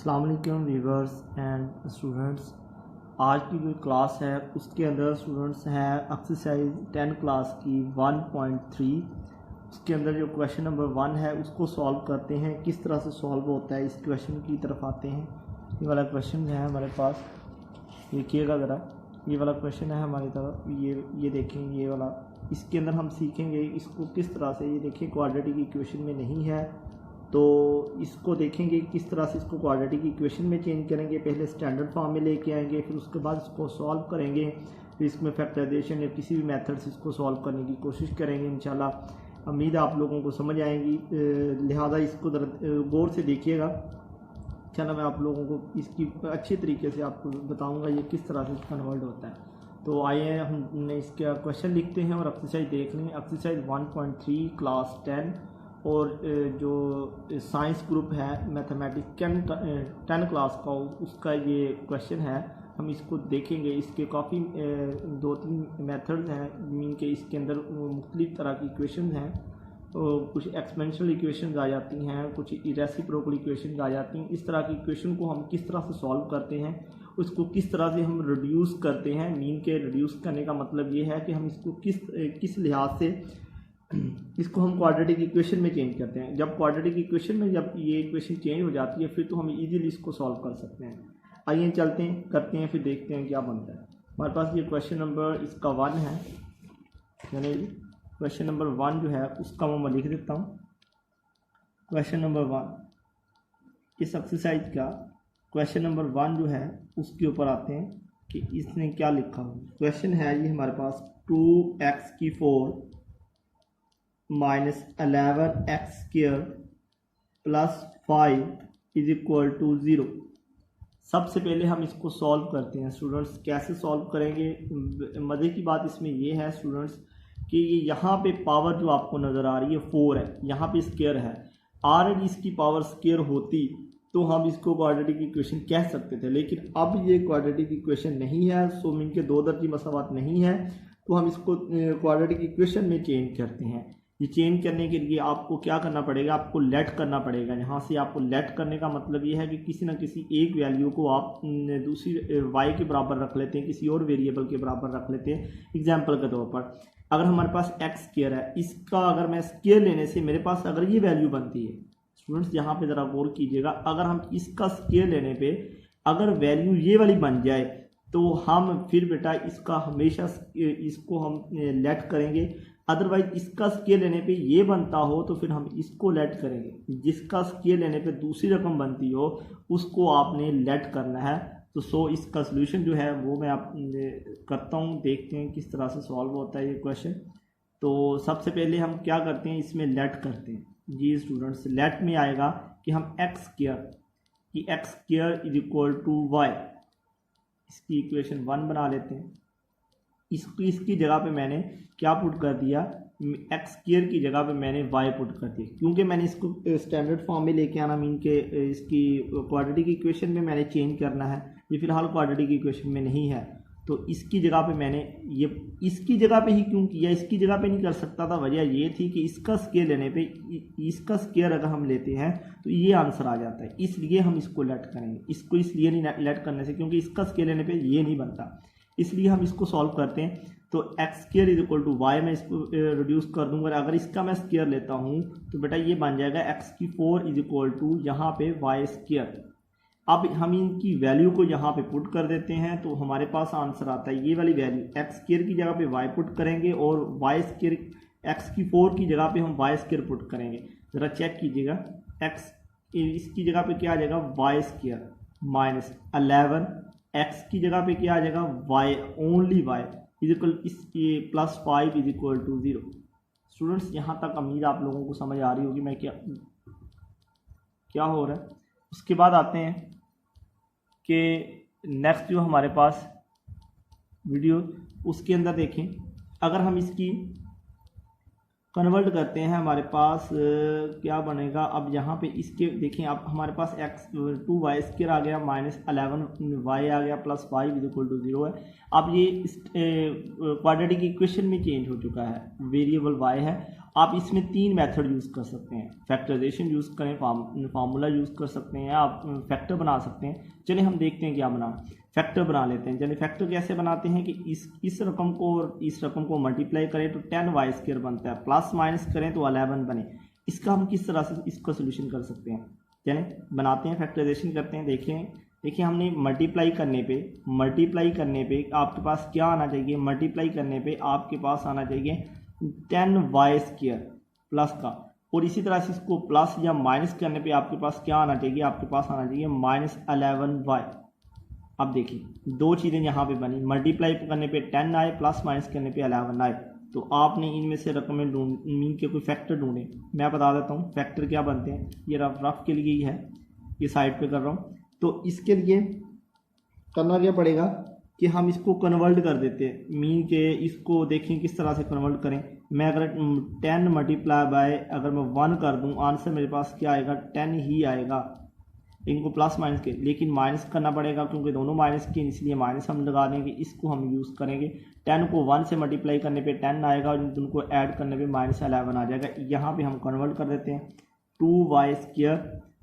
अस्सलाम वालेकुम viewers and students. आज की जो क्लास है उसके अंदर स्टूडेंट्स हैं एक्सरसाइज 10 क्लास की 1.3। उसके अंदर जो क्वेश्चन नंबर 1 है उसको सॉल्व करते हैं। किस तरह से सॉल्व होता है इस क्वेश्चन की तरफ आते हैं। ये वाला क्वेश्चन है हमारे पास, देखिएगा ज़रा। ये वाला क्वेश्चन है हमारी तरफ, ये देखें, ये वाला। इसके अंदर हम सीखेंगे इसको किस तरह से। ये देखिए क्वाड्रेटिक इक्वेशन में नहीं है तो इसको देखेंगे किस तरह से इसको क्वाड्रेटिक इक्वेशन में चेंज करेंगे। पहले स्टैंडर्ड फॉर्म में लेके आएंगे, फिर उसके बाद इसको सॉल्व करेंगे, फिर इसमें फैक्टराइजेशन या किसी भी मेथड से इसको सॉल्व करने की कोशिश करेंगे। इंशाल्लाह उम्मीद आप लोगों को समझ आएंगी, लिहाजा इसको गौर से देखिएगा। चलो मैं आप लोगों को इसकी अच्छी तरीके से आपको बताऊँगा ये किस तरह से कन्वर्ट होता है। तो आइए हम इसका क्वेश्चन लिखते हैं और एक्सरसाइज देख लेंगे। एक्सरसाइज 1.3 क्लास 10 और जो साइंस ग्रुप है मैथमेटिक्स 10 क्लास का, उसका ये क्वेश्चन है। हम इसको देखेंगे। इसके काफ़ी 2-3 मेथड्स हैं मीन के इसके अंदर मुख्तलिफ़ तरह की इक्वेशन हैं। कुछ एक्सपेंशनल इक्वेशन आ जाती हैं, कुछ रेसिप्रोकल इक्वेशन आ जाती हैं। इस तरह की इक्वेशन को हम किस तरह से सॉल्व करते हैं, उसको किस तरह से हम रिड्यूस करते हैं। मीन के रिड्यूस करने का मतलब ये है कि हम इसको किस लिहाज से इसको हम क्वाड्रेटिक इक्वेशन में चेंज करते हैं। जब क्वाड्रेटिक इक्वेशन में जब ये इक्वेशन चेंज हो जाती है फिर तो हम इजीली इसको सॉल्व कर सकते हैं। आइए चलते हैं, करते हैं, फिर देखते हैं क्या बनता है। हमारे पास ये क्वेश्चन नंबर इसका 1 है, यानी क्वेश्चन नंबर 1 जो है उसका मैं लिख देता हूँ। क्वेश्चन नंबर 1 इस एक्सरसाइज का क्वेश्चन नंबर 1 जो है उसके ऊपर आते हैं कि इसने क्या लिखा हो। क्वेश्चन है ये हमारे पास 2x⁴ माइनस 11x² प्लस 5 = 0। सबसे पहले हम इसको सॉल्व करते हैं स्टूडेंट्स। कैसे सॉल्व करेंगे, मज़े की बात इसमें ये है स्टूडेंट्स कि ये यहाँ पे पावर जो आपको नज़र आ रही है 4 है, यहाँ पे स्क्वायर है। ऑलरेडी इसकी पावर स्क्वायर होती तो हम इसको क्वाड्रेटिक इक्वेशन कह सकते थे, लेकिन अब ये क्वाड्रेटिक इक्वेशन नहीं है। सो मीन के 2 दर्जी मसावात नहीं है, तो हम इसको क्वाड्रेटिक इक्वेशन में चेंज करते हैं। ये चेंज करने के लिए आपको क्या करना पड़ेगा, आपको लेट करना पड़ेगा। यहाँ से आपको लेट करने का मतलब ये है कि किसी न किसी एक वैल्यू को आप दूसरी y के बराबर रख लेते हैं, किसी और वेरिएबल के बराबर रख लेते हैं। एग्जाम्पल के तौर पर अगर हमारे पास x² है, इसका अगर मैं स्क्वायर लेने से मेरे पास अगर ये वैल्यू बनती है स्टूडेंट्स, यहाँ पे ज़रा गौर कीजिएगा। अगर हम इसका स्क्वायर लेने पे अगर वैल्यू ये वाली बन जाए तो हम फिर बेटा इसका हमेशा इसको हम लेट करेंगे। अदरवाइज इसका स्केल लेने पे ये बनता हो तो फिर हम इसको लेट करेंगे। जिसका स्केल लेने पे दूसरी रकम बनती हो उसको आपने लेट करना है। तो सो इसका सोल्यूशन जो है वो मैं आप करता हूँ, देखते हैं किस तरह से सॉल्व होता है ये क्वेश्चन। तो सबसे पहले हम क्या करते हैं, इसमें लेट करते हैं जी स्टूडेंट्स। लेट में आएगा कि हम x² = y, इसकी इक्वेशन 1 बना लेते हैं। इसकी जगह पे मैंने क्या पुट कर दिया, x² की जगह पे मैंने y पुट कर दिया, क्योंकि मैंने इसको स्टैंडर्ड फॉर्म में लेके आना मीन के इसकी क्वाड्रेटिक इक्वेशन में मैंने चेंज करना है। ये फिलहाल क्वाड्रेटिक इक्वेशन में नहीं है, तो इसकी जगह पे मैंने ये इसकी जगह पे ही क्यों किया, इसकी जगह पे नहीं कर सकता था। वजह ये थी कि इसका स्क्वायर लेने पे इसका स्क्वायर अगर हम लेते हैं तो ये आंसर आ जाता है, इसलिए हम इसको लेट करेंगे। इसको इसलिए नहीं लेट करने से क्योंकि इसका स्क्वायर लेने पे ये नहीं बनता, इसलिए हम इसको सॉल्व करते हैं। तो x² = y, मैं इसको रिड्यूस कर दूंगा। अगर इसका मैं स्क्वायर लेता हूँ तो बेटा ये बन जाएगा x⁴ = यहाँ पे y²। अब हम इनकी वैल्यू को यहाँ पे पुट कर देते हैं तो हमारे पास आंसर आता है ये वाली वैल्यू। x² की जगह पे y पुट करेंगे और y² x⁴ की जगह पे हम y² पुट करेंगे। ज़रा चेक कीजिएगा, x इसकी जगह पे क्या आ जाएगा y² माइनस 11, x की जगह पे क्या आ जाएगा y, only y plus 5 = 0। Students यहाँ तक उम्मीद आप लोगों को समझ आ रही होगी मैं क्या हो रहा है। उसके बाद आते हैं कि नेक्स्ट जो हमारे पास वीडियो उसके अंदर देखें। अगर हम इसकी कन्वर्ट करते हैं, हमारे पास क्या बनेगा। अब यहाँ पे इसके देखें, अब हमारे पास x 2y² आ गया माइनस 11y आ गया प्लस 5 इक्वल टू 0 है। अब ये क्वाड्रेटिक इक्वेशन में चेंज हो चुका है, वेरिएबल y है। आप इसमें 3 मेथड यूज़ कर सकते हैं, फैक्टराइजेशन यूज़ करें, फार्मूला यूज़ कर सकते हैं, आप फैक्टर बना सकते हैं। चलिए हम देखते हैं क्या बना, फैक्टर बना लेते हैं। चलिए फैक्टर कैसे बनाते हैं कि इस रकम को और इस रकम को मल्टीप्लाई करें तो 10y² बनता है, प्लस माइनस करें तो 11 बने। इसका हम किस तरह से इसका सोल्यूशन कर सकते हैं, चलिए बनाते हैं, फैक्टराइजेशन करते हैं। देखिए हमने मल्टीप्लाई करने पे आपके पास क्या आना चाहिए, मल्टीप्लाई करने पे आपके पास आना चाहिए 10y² प्लस का, और इसी तरह से इसको प्लस या माइनस करने पे आपके पास क्या आना चाहिए, आपके पास आना चाहिए माइनस 11y। अब देखिए दो चीज़ें यहाँ पे बनी, मल्टीप्लाई करने पे 10 आए, प्लस माइनस करने पे 11 आए। तो आपने इनमें से रकमें मीन के कोई फैक्टर ढूंढे। मैं बता देता हूँ फैक्टर क्या बनते हैं, ये रफ के लिए ही है, ये साइड पे कर रहा हूँ। तो इसके लिए करना क्या पड़ेगा कि हम इसको कन्वर्ट कर देते हैं मीन के, इसको देखें किस तरह से कन्वर्ट करें। मैं अगर 10 मल्टीप्लाई बाय अगर मैं 1 कर दूं, आंसर मेरे पास क्या आएगा, 10 ही आएगा। इनको प्लस माइनस के, लेकिन माइनस करना पड़ेगा क्योंकि दोनों माइनस के, इसलिए माइनस हम लगा देंगे, इसको हम यूज़ करेंगे। 10 को 1 से मल्टीप्लाई करने पे 10 आएगा और उनको ऐड करने पे माइनस 11 आ जाएगा। यहाँ पे हम कन्वर्ट कर देते हैं 2y²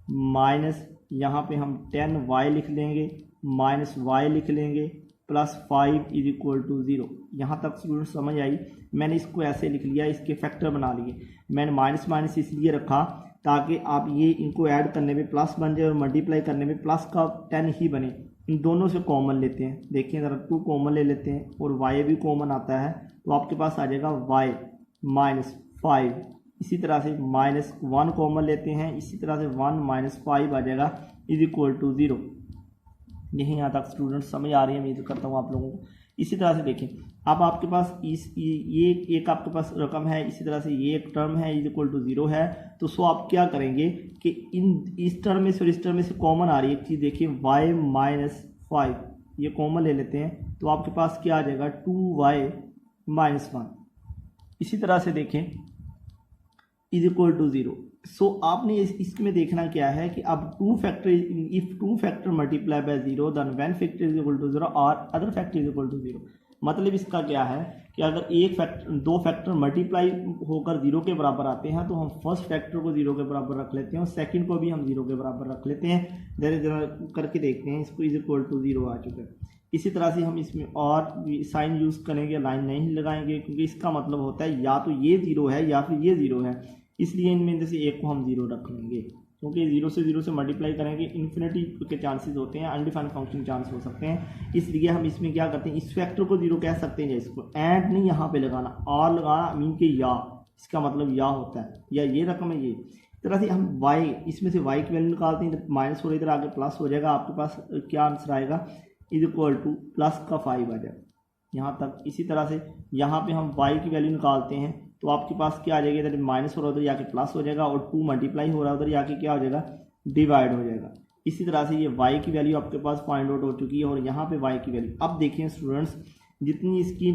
माइनस, यहाँ पे हम 10y लिख लेंगे माइनस y लिख लेंगे प्लस 5 इज इक्वल टू 0। यहाँ तक स्टूडेंट समझ आई। मैंने इसको ऐसे लिख लिया, इसके फैक्टर बना लिए। मैंने माइनस माइनस इसलिए रखा ताकि आप ये इनको ऐड करने में प्लस बन जाए और मल्टीप्लाई करने में प्लस का 10 ही बने। इन दोनों से कॉमन लेते हैं, देखिए ज़रा 2 कॉमन ले लेते हैं और y भी कॉमन आता है, तो आपके पास आ जाएगा y माइनस 5। इसी तरह से माइनस 1 कॉमन लेते हैं, इसी तरह से 1 माइनस 5 आ जाएगा इज इक्वल टू 0। यही यहाँ तक स्टूडेंट्स समझ आ रही है, उम्मीद करता हूँ आप लोगों को। इसी तरह से देखें, अब आपके पास ये एक आपके पास रकम है, इसी तरह से ये एक टर्म है इज इक्वल टू 0 है। तो सो आप क्या करेंगे कि इस टर्म में से और इस टर्म में से कॉमन आ रही है एक चीज़, देखिए y माइनस 5 ये कॉमन ले लेते हैं, तो आपके पास क्या आ जाएगा 2y माइनस 1। इसी तरह से देखें इज इक्वल टू 0। सो आपने इसमें देखना क्या है कि अब if two factor multiply by 0 then one factor is equal to 0 और other factor is equal to 0। मतलब इसका क्या है कि अगर दो फैक्टर मल्टीप्लाई होकर 0 के बराबर आते हैं तो हम फर्स्ट फैक्टर को 0 के बराबर रख लेते हैं और सेकंड को भी हम 0 के बराबर रख लेते हैं। जरा करके देखते हैं, इसको इज इक्वल टू 0 आ चुका है। इसी तरह से हम इसमें और साइन यूज़ करेंगे, लाइन नहीं लगाएंगे, क्योंकि इसका मतलब होता है या तो ये 0 है या फिर ये 0 है, इसलिए इनमें से एक को हम 0 रख लेंगे, क्योंकि 0 से मल्टीप्लाई करेंगे इन्फिनिटी के चांसेस होते हैं, अनडिफाइंड फंक्शन चांस हो सकते हैं। इसलिए हम इसमें क्या करते हैं, इस फैक्टर को 0 कह सकते हैं, या इसको एंड नहीं यहाँ पे लगाना, और लगाना मीन के या, इसका मतलब या होता है, या ये रकम है ये। इस तरह से हम y, इसमें से y की वैल्यू निकालते हैं, माइनस हो रही इधर आगे प्लस हो जाएगा, आपके पास क्या आंसर आएगा इज इक्वल टू प्लस का 5 आ जाएगा यहाँ तक। इसी तरह से यहाँ पे हम y की वैल्यू निकालते हैं तो आपके पास क्या आ जाएगा, इधर माइनस हो रहा है उधर जाके प्लस हो जाएगा, और 2 मल्टीप्लाई हो रहा है उधर जाके क्या हो जाएगा डिवाइड हो जाएगा। इसी तरह से ये y की वैल्यू आपके पास फाइंड आउट हो चुकी है, और यहाँ पे y की वैल्यू अब देखिए स्टूडेंट्स, जितनी इसकी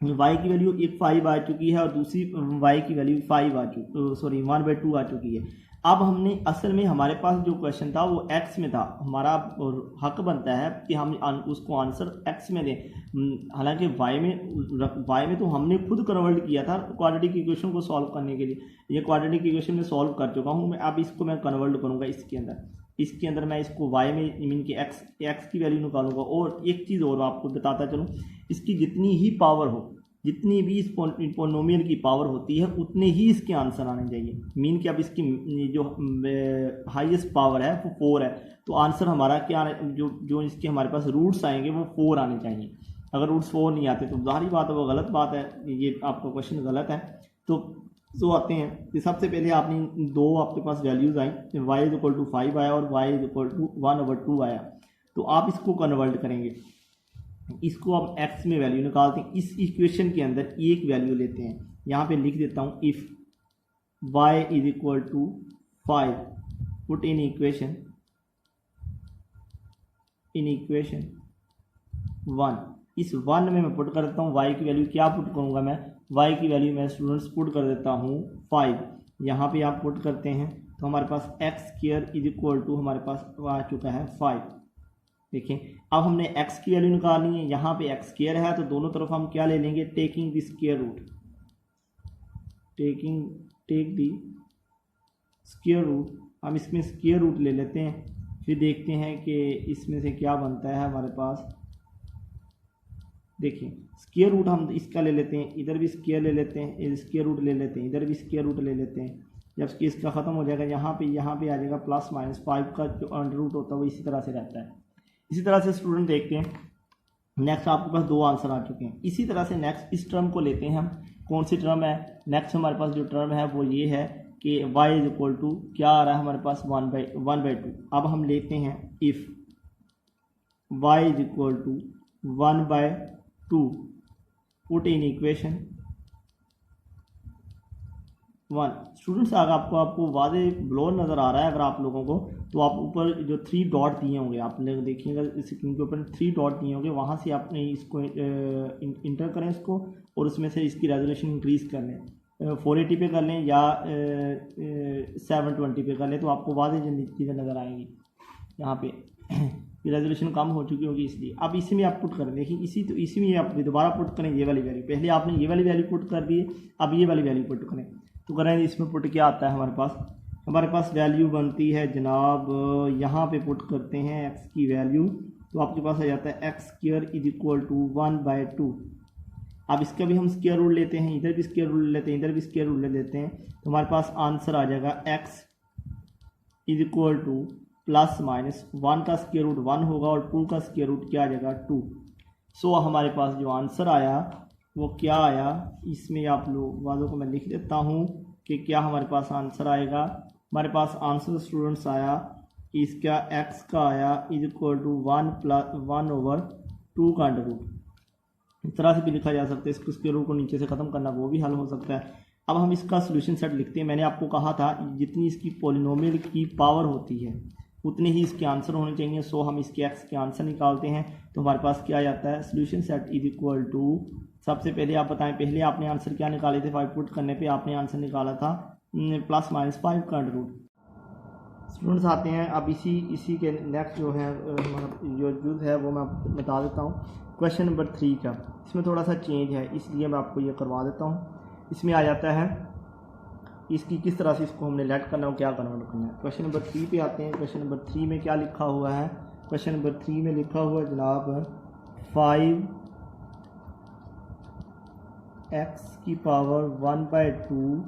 y की वैल्यू एक 5 आ चुकी है और दूसरी y की वैल्यू 1/2 आ चुकी है। अब हमने असल में हमारे पास जो क्वेश्चन था वो x में था, हमारा हक बनता है कि हम उसको आंसर x में दें। हालांकि y में तो हमने खुद कन्वर्ट किया था क्वाड्रेटिक इक्वेशन को सॉल्व करने के लिए। ये क्वाड्रेटिक इक्वेशन में सॉल्व कर चुका हूँ मैं, अब इसको मैं कन्वर्ट करूँगा इसके अंदर मैं इसको y में मीन के x की वैल्यू निकालूंगा। और एक चीज़ और आपको बताता चलूँ, इसकी जितनी ही पावर हो, जितनी भी इस पोलिनोमियल की पावर होती है उतने ही इसके आंसर आने चाहिए। मीन कि अब इसकी जो हाईएस्ट पावर है वो 4 है, तो आंसर हमारा क्या जो इसके हमारे पास रूट्स आएंगे वो 4 आने चाहिए। अगर रूट्स 4 नहीं आते तो जाहिर बात है वो गलत बात है, ये आपका क्वेश्चन गलत है। तो आते हैं कि सबसे पहले आपने दो आपके पास वैल्यूज़ आई, y इज इक्वल टू 5 आया और y इज इक्वल टू 1/2 आया। तो आप इसको कन्वर्ट करेंगे, इसको आप x में वैल्यू निकालते हैं, इस इक्वेशन के अंदर एक वैल्यू लेते हैं, यहाँ पे लिख देता हूँ if y is equal to 5 put in equation 1। इस 1 में मैं पुट कर देता हूँ y की वैल्यू क्या पुट करूँगा मैं, y की वैल्यू मैं स्टूडेंट्स पुट कर देता हूँ 5। यहाँ पे आप पुट करते हैं तो हमारे पास x square is equal to हमारे पास आ चुका है 5। देखिए अब हमने x की वैल्यू निकालनी है, यहाँ पे x स्क्वायर है तो दोनों तरफ हम क्या ले लेंगे, taking the square root, take the square root. हम इसमें स्क्वायर रूट ले लेते हैं, फिर देखते हैं कि इसमें से क्या बनता है हमारे पास। देखिए स्क्वायर रूट हम इसका ले लेते हैं, इधर भी स्क्वायर ले लेते हैं, स्क्वायर रूट ले लेते हैं, इधर भी स्क्वायर रूट ले लेते हैं। जब इसका ख़त्म हो जाएगा यहाँ पे आ जाएगा प्लस माइनस 5 का जो अंडर रूट होता है वो इसी तरह से रहता है। इसी तरह से स्टूडेंट देखते हैं नेक्स्ट आपके पास 2 आंसर आ चुके हैं। इसी तरह से नेक्स्ट इस टर्म को लेते हैं हम, कौन सी टर्म है, नेक्स्ट हमारे पास जो टर्म है वो ये है कि y इज इक्वल टू क्या आ रहा है हमारे पास 1/2। अब हम लेते हैं if y is equal to 1/2 put in equation 1। Students अगर आपको वादे ब्लोर नज़र आ रहा है अगर आप लोगों को, तो आप ऊपर जो 3 डॉट दिए होंगे आपने देखिएगा स्क्रीन के ऊपर 3 डॉट दिए होंगे, वहाँ से आपने इसको इंटर करें इसको और उसमें से इसकी रेजोल्यूशन इंक्रीज़ कर लें, 480 पे कर लें या 720 पे कर लें, तो आपको वादे चीज़ें नज़र आएंगी। यहाँ पे रेजोल्यूशन कम हो चुकी होगी इसलिए। अब इसी में आप पुट करें, देखिए इसी में आप दोबारा पुट करें ये वाली वैल्यू, पहले आपने ये वाली वैल्यू पुट कर दी, अब ये वाली वैल्यू पुट करें तो करें इसमें पुट क्या आता है हमारे पास वैल्यू बनती है जनाब, यहाँ पे पुट करते हैं x की वैल्यू तो आपके पास आ जाता है x square is equal to 1/2। अब इसका भी हम स्क्वायर रूट लेते हैं, इधर भी स्क्वायर रूट लेते हैं, इधर भी स्क्वायर रूट ले लेते हैं, तो हमारे पास आंसर आ जाएगा x is equal two plus minus 1 का स्क्वायर रूट 1 होगा और 2 का स्क्वायर रूट क्या आ जाएगा 2। सो हमारे पास जो आंसर आया वो क्या आया, इसमें आप लोग वालों को मैं लिख देता हूँ कि क्या हमारे पास आंसर आएगा। हमारे पास आंसर स्टूडेंट्स आया इसका x का आया इज इक्वल टू 1/2 का अंडर रूट। इस तरह से भी लिखा जा सकता है, इसको स्क्वायर रूट को नीचे से ख़त्म करना वो भी हल हो सकता है। अब हम इसका सोल्यूशन सेट लिखते हैं। मैंने आपको कहा था जितनी इसकी पॉलिनोमियल की पावर होती है उतने ही इसके आंसर होने चाहिए। सो हम इसके x के आंसर निकालते हैं तो हमारे पास क्या आ जाता है, solution set is equal to, सबसे पहले आप बताएं पहले आपने आंसर क्या निकाले थे, 5 पुट करने पे आपने आंसर निकाला था प्लस माइनस 5 का अंडर रूट। स्टूडेंट्स आते हैं अब इसी के नेक्स्ट जो है हमारा जो यूज़ है वो मैं बता देता हूँ। क्वेश्चन नंबर 3 का इसमें थोड़ा सा चेंज है इसलिए मैं आपको ये करवा देता हूँ। इसमें आ जाता है इसकी किस तरह से इसको हमने लेट करना है, क्या कन्वर्ट करना है। क्वेश्चन नंबर 3 पे आते हैं। क्वेश्चन नंबर 3 में क्या लिखा हुआ है, क्वेश्चन नंबर 3 में लिखा हुआ है जनाब 5x की power 1/2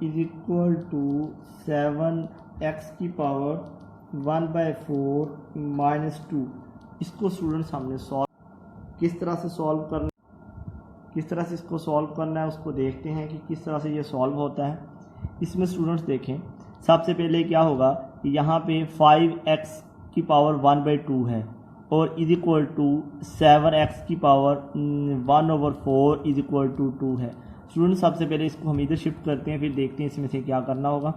is equal to 7x की पावर 1/4 माइनस 2। इसको स्टूडेंट्स हमने सॉल्व किस तरह से सॉल्व करना, किस तरह से इसको सॉल्व करना है उसको देखते हैं कि किस तरह से ये सॉल्व होता है। इसमें स्टूडेंट्स देखें सबसे पहले क्या होगा कि यहाँ पे 5x की पावर 1/2 है और इज इक्वल टू 7x की पावर 1/4 इज इक्वल टू 2 है। स्टूडेंट्स सबसे पहले इसको हम इधर शिफ्ट करते हैं, फिर देखते हैं इसमें से क्या करना होगा।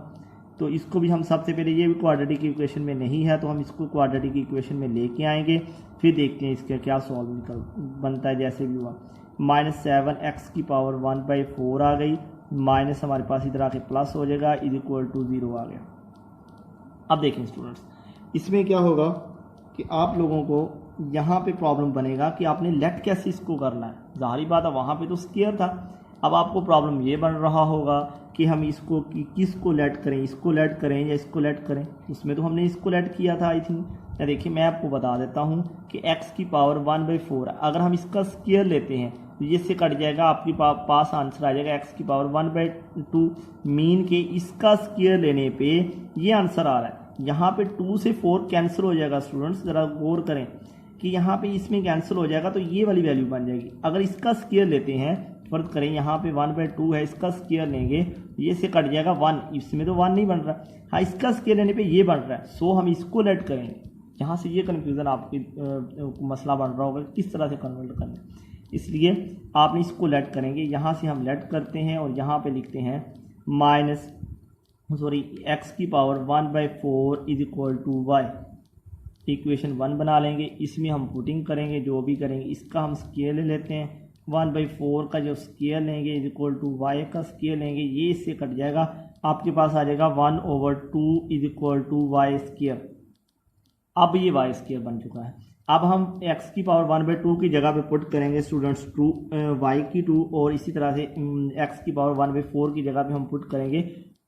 तो इसको भी हम सबसे पहले, ये भी क्वाड्रेटिक इक्वेशन में नहीं है तो हम इसको क्वाड्रेटिक इक्वेशन में लेके आएंगे, फिर देखते हैं इसका क्या सॉल्व बनता है। जैसे भी हुआ -7x की पावर 1/4 आ गई, माइनस हमारे पास इधर आके प्लस हो जाएगा, इज इक्वल टू 0 आ गया। अब देखें स्टूडेंट्स इसमें क्या होगा कि आप लोगों को यहाँ पे प्रॉब्लम बनेगा कि आपने लेट कैसे इसको करना है। ज़ाहिर बात है वहाँ पे तो स्क्वायर था, अब आपको प्रॉब्लम ये बन रहा होगा कि हम इसको किसको लेट करें, इसको लेट करें या इसको लेट करें। इसमें तो हमने इसको लेट किया था आई थिंक। या देखिए मैं आपको बता देता हूँ कि x की पावर 1/4 अगर हम इसका स्क्वायर लेते हैं तो ये से कट जाएगा, आपके पास आंसर आ जाएगा x की पावर 1/2। मीन के इसका स्क्वायर लेने पे ये आंसर आ रहा है। यहाँ पे 2 से 4 कैंसिल हो जाएगा। स्टूडेंट्स ज़रा गौर करें कि यहाँ पे इसमें कैंसिल हो जाएगा तो ये वाली वैल्यू बन जाएगी। अगर इसका स्क्वायर लेते हैं, फर्ज करें यहाँ पे 1/2 है, इसका स्क्वायर लेंगे ये से कट जाएगा 1, इसमें तो 1 नहीं बन रहा। हाँ इसका स्क्वायर लेने पे ये बन रहा है, सो हम इसको लेट करेंगे। यहाँ से ये कन्फ्यूज़न आपकी मसला बन रहा होगा किस तरह से कन्वर्ट करना है, इसलिए आपने इसको लेट करेंगे। यहाँ से हम लेट करते हैं और यहाँ पे लिखते हैं x की power 1/4 is equal to y। Equation 1 बना लेंगे, इसमें हम पुटिंग करेंगे, जो भी करेंगे इसका हम स्केयर ले लेते हैं। 1/4 का जो स्केयर लेंगे इज इक्वल टू वाई का स्केयर लेंगे, ये इससे कट जाएगा, आपके पास आ जाएगा 1/2 is equal to Y square. अब ये वाई स्केयर बन चुका है। अब हम x की पावर 1/2 की जगह पे पुट करेंगे स्टूडेंट्स y की 2, और इसी तरह से x की पावर 1/4 की जगह पे हम पुट करेंगे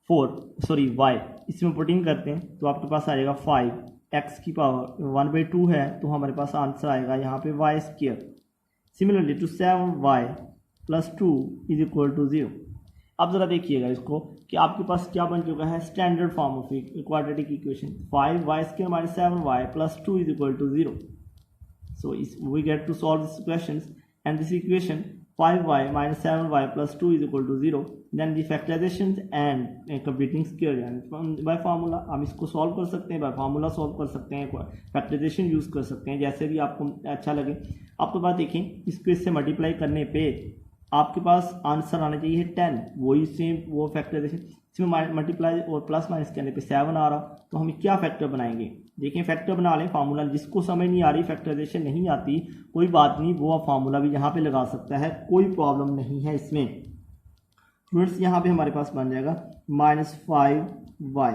y। इसमें पुटिंग करते हैं तो आपके पास आ जाएगा 5। x की पावर 1/2 है तो हमारे पास आंसर आएगा यहाँ पे y square. Similarly to 7y plus 2 is equal to 0। अब ज़रा देखिएगा इसको कि आपके पास क्या बन चुका है, standard form of quadratic equation 5y square minus 7y plus 2 is equal to 0। So we get to solve these questions, and this equation 5y minus 7y plus 2 is equal to 0. Then the factorizations and computing square by formula हम इसको solve कर सकते हैं, by formula solve कर सकते हैं, factorization use कर सकते हैं, जैसे भी आपको अच्छा लगे। आपके पास देखें इसको इससे मल्टीप्लाई करने पे आपके पास आंसर आना चाहिए 10, वही सेम वो फैक्टराइजेशन, इसमें मल्टीप्लाई और प्लस माइनस करने पे 7 आ रहा, तो हम क्या फैक्टर बनाएंगे। देखें फैक्टर बना लें, फार्मूला जिसको समझ नहीं आ रही, फैक्टराइजेशन नहीं आती, कोई बात नहीं, वो फार्मूला भी यहाँ पे लगा सकता है, कोई प्रॉब्लम नहीं है इसमें। स्टूडेंट्स यहाँ पे हमारे पास बन जाएगा -5y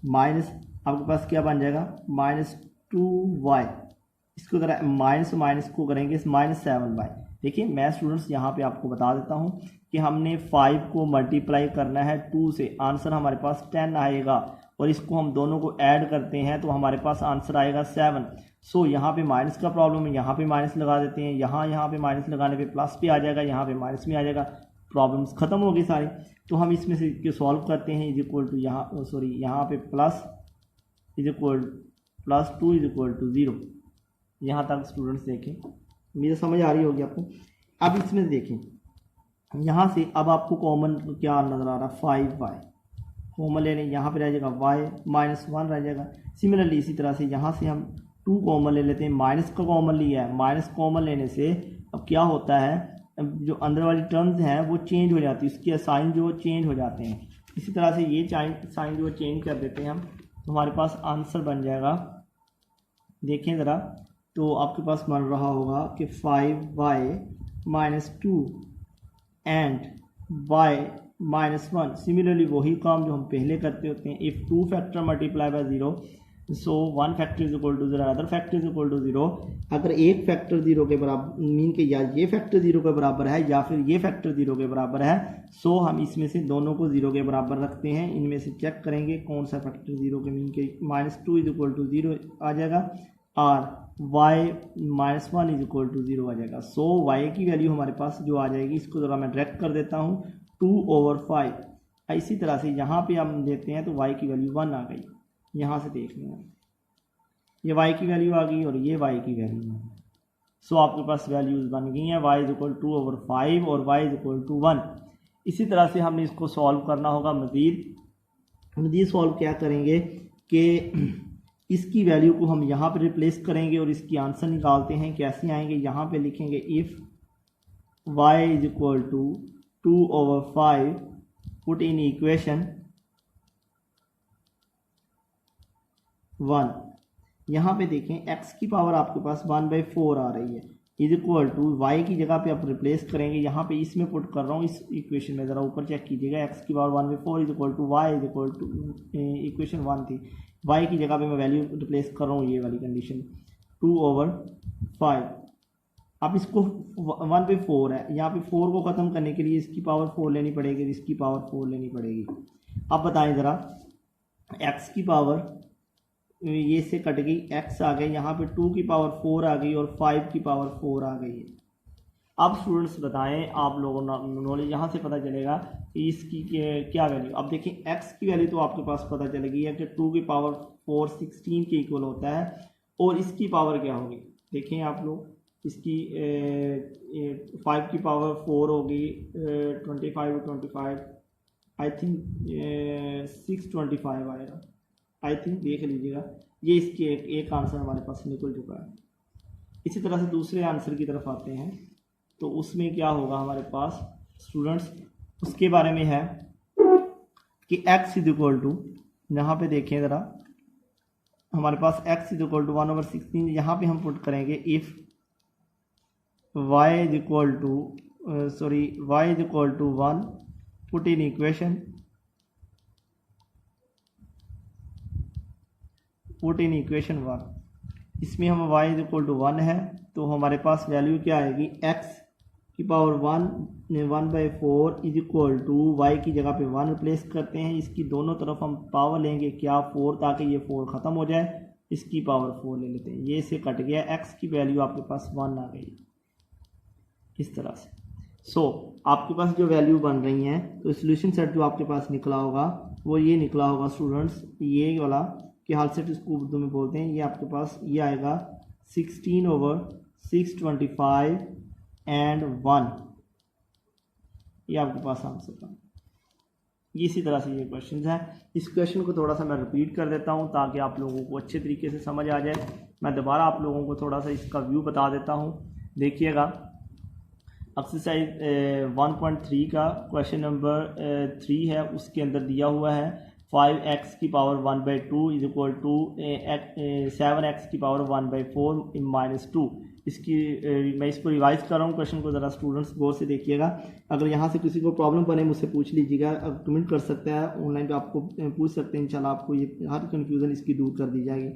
माइनस आपके पास क्या बन जाएगा -2y, इसको अगर माइनस माइनस को करेंगे -7y। देखिए मैं स्टूडेंट्स यहाँ पे आपको बता देता हूँ कि हमने 5 को मल्टीप्लाई करना है 2 से, आंसर हमारे पास 10 आएगा, और इसको हम दोनों को ऐड करते हैं तो हमारे पास आंसर आएगा 7। सो यहाँ पे माइनस का प्रॉब्लम है, यहाँ पे माइनस लगा देते हैं, यहाँ पे माइनस लगाने पे प्लस पे आ जाएगा, यहाँ पे माइनस में आ जाएगा, प्रॉब्लम्स खत्म हो गई सारी। तो हम इसमें से सॉल्व करते हैं, इज इक्वल टू यहाँ पे plus is equal +2 is equal to 0। यहाँ तक स्टूडेंट्स देखें, मुझे समझ आ रही होगी आपको। अब इसमें देखें यहाँ से अब आपको कॉमन क्या नज़र आ रहा है, 5y कॉमन लेने, यहाँ पे रह जाएगा y -1 रह जाएगा। सिमिलरली इसी तरह से यहाँ से हम 2 कॉमन ले लेते हैं, माइनस का कॉमन लिया है, माइनस कॉमन लेने से अब क्या होता है, जो अंदर वाली टर्म्स हैं वो चेंज हो जाती है, उसके साइन जो चेंज हो जाते हैं। इसी तरह से ये साइन जो चेंज कर देते हैं हम, तो हमारे पास आंसर बन जाएगा, देखें ज़रा, तो आपके पास बन रहा होगा कि 5y -2 एंड y -1। सिमिलरली वही काम जो हम पहले करते होते हैं, if 2 factor multiply by 0 so 1 factor is equal to 0, other factor is equal to 0। अगर एक फैक्टर 0 के बराबर मीन के या ये फैक्टर 0 के बराबर है या फिर ये फैक्टर 0 के बराबर है, सो हम इसमें से दोनों को 0 के बराबर रखते हैं। इनमें से चेक करेंगे कौन सा फैक्टर 0 के मीन के -2 इज इक्वल टू 0 आ जाएगा, और y -1 इज इक्वल टू 0 आ जाएगा। सो y की वैल्यू हमारे पास जो आ जाएगी, इसको ज़रा मैं डायरेक्ट कर देता हूँ 2/5। इसी तरह से यहाँ पे हम देते हैं तो y की वैल्यू 1 आ गई, यहाँ से देख लें ये y की वैल्यू आ गई और ये y की वैल्यू है। सो आपके पास वैल्यूज़ बन गई हैं, y इज इक्वल 2/5 और y इज इक्वल टू 1। इसी तरह से हमने इसको सॉल्व करना होगा। मज़ीद सॉल्व क्या करेंगे कि इसकी वैल्यू को हम यहाँ पे रिप्लेस करेंगे और इसकी आंसर निकालते हैं। कैसे आएंगे, यहाँ पे लिखेंगे if y is equal to 2/5 put in equation 1। यहाँ पे देखें x की पावर आपके पास 1/4 आ रही है, इज इक्वल टू y की जगह पे आप रिप्लेस करेंगे, यहाँ पे इसमें पुट कर रहा हूँ इस इक्वेशन में, ज़रा ऊपर चेक कीजिएगा, x की power 1/4 is equal to y is equal to equation 1 थी, y की जगह पे मैं वैल्यू रिप्लेस कर रहा हूँ, ये वाली कंडीशन 2/5। अब इसको 1/4 है, यहाँ पे 4 को ख़त्म करने के लिए इसकी पावर 4 लेनी पड़ेगी, इसकी पावर 4 लेनी पड़ेगी। अब बताएं ज़रा, x की पावर ये से कट गई, x आ गई, यहाँ पे 2 की पावर 4 आ गई और 5 की पावर 4 आ गई है। अब स्टूडेंट्स बताएं, आप लोगों नॉलेज यहाँ से पता चलेगा कि इसकी क्या वैल्यू। अब देखिए x की वैल्यू तो आपके पास पता चलेगी है कि 2 की पावर 4 16 के इक्वल होता है, और इसकी पावर क्या होगी देखें आप लोग, इसकी 5 की पावर 4 होगी 25 आई थिंक 625 आएगा, आई थिंक देख लीजिएगा। ये इसके एक आंसर हमारे पास निकल चुका है। इसी तरह से दूसरे आंसर की तरफ आते हैं, तो उसमें क्या होगा हमारे पास स्टूडेंट्स, उसके बारे में है कि x इज इक्वल टू, यहाँ पे देखें ज़रा, हमारे पास x इज इक्वल टू 1/16, यहाँ पे हम पुट करेंगे if y is equal to y is equal to 1, put in equation, put in equation 1। इसमें हम y इज इक्वल टू 1 है तो हमारे पास वैल्यू क्या आएगी, x की power 1/4 is equal to Y की जगह पे 1 रिप्लेस करते हैं। इसकी दोनों तरफ हम पावर लेंगे क्या, 4, ताकि ये 4 ख़त्म हो जाए, इसकी पावर 4 ले लेते हैं, ये से कट गया, x की वैल्यू आपके पास 1 आ गई इस तरह से। आपके पास जो वैल्यू बन रही हैं तो सोल्यूशन सेट जो आपके पास निकला होगा वो ये निकला होगा स्टूडेंट्स, ये वाला कि हाल सेट इसको उर्दू में बोलते हैं, ये आपके पास ये आएगा 16/625 एंड 1, ये आपके पास आंसर था। इसी तरह से ये क्वेश्चन है। इस क्वेश्चन को थोड़ा सा मैं रिपीट कर देता हूँ ताकि आप लोगों को अच्छे तरीके से समझ आ जाए। मैं दोबारा आप लोगों को थोड़ा सा इसका व्यू बता देता हूँ। देखिएगा, एक्सरसाइज 1.3 का क्वेश्चन नंबर 3 है, उसके अंदर दिया हुआ है 5x की power 1/2 is equal to 7x की पावर 1/4 -2। इसकी मैं इसको रिवाइज कर रहा हूँ क्वेश्चन को, ज़रा स्टूडेंट्स गौर से देखिएगा। अगर यहाँ से किसी को प्रॉब्लम बने मुझसे पूछ लीजिएगा, कमेंट कर सकता है, ऑनलाइन पे आपको पूछ सकते हैं, इंशाल्लाह आपको ये हर कन्फ्यूज़न इसकी दूर कर दी जाएगी।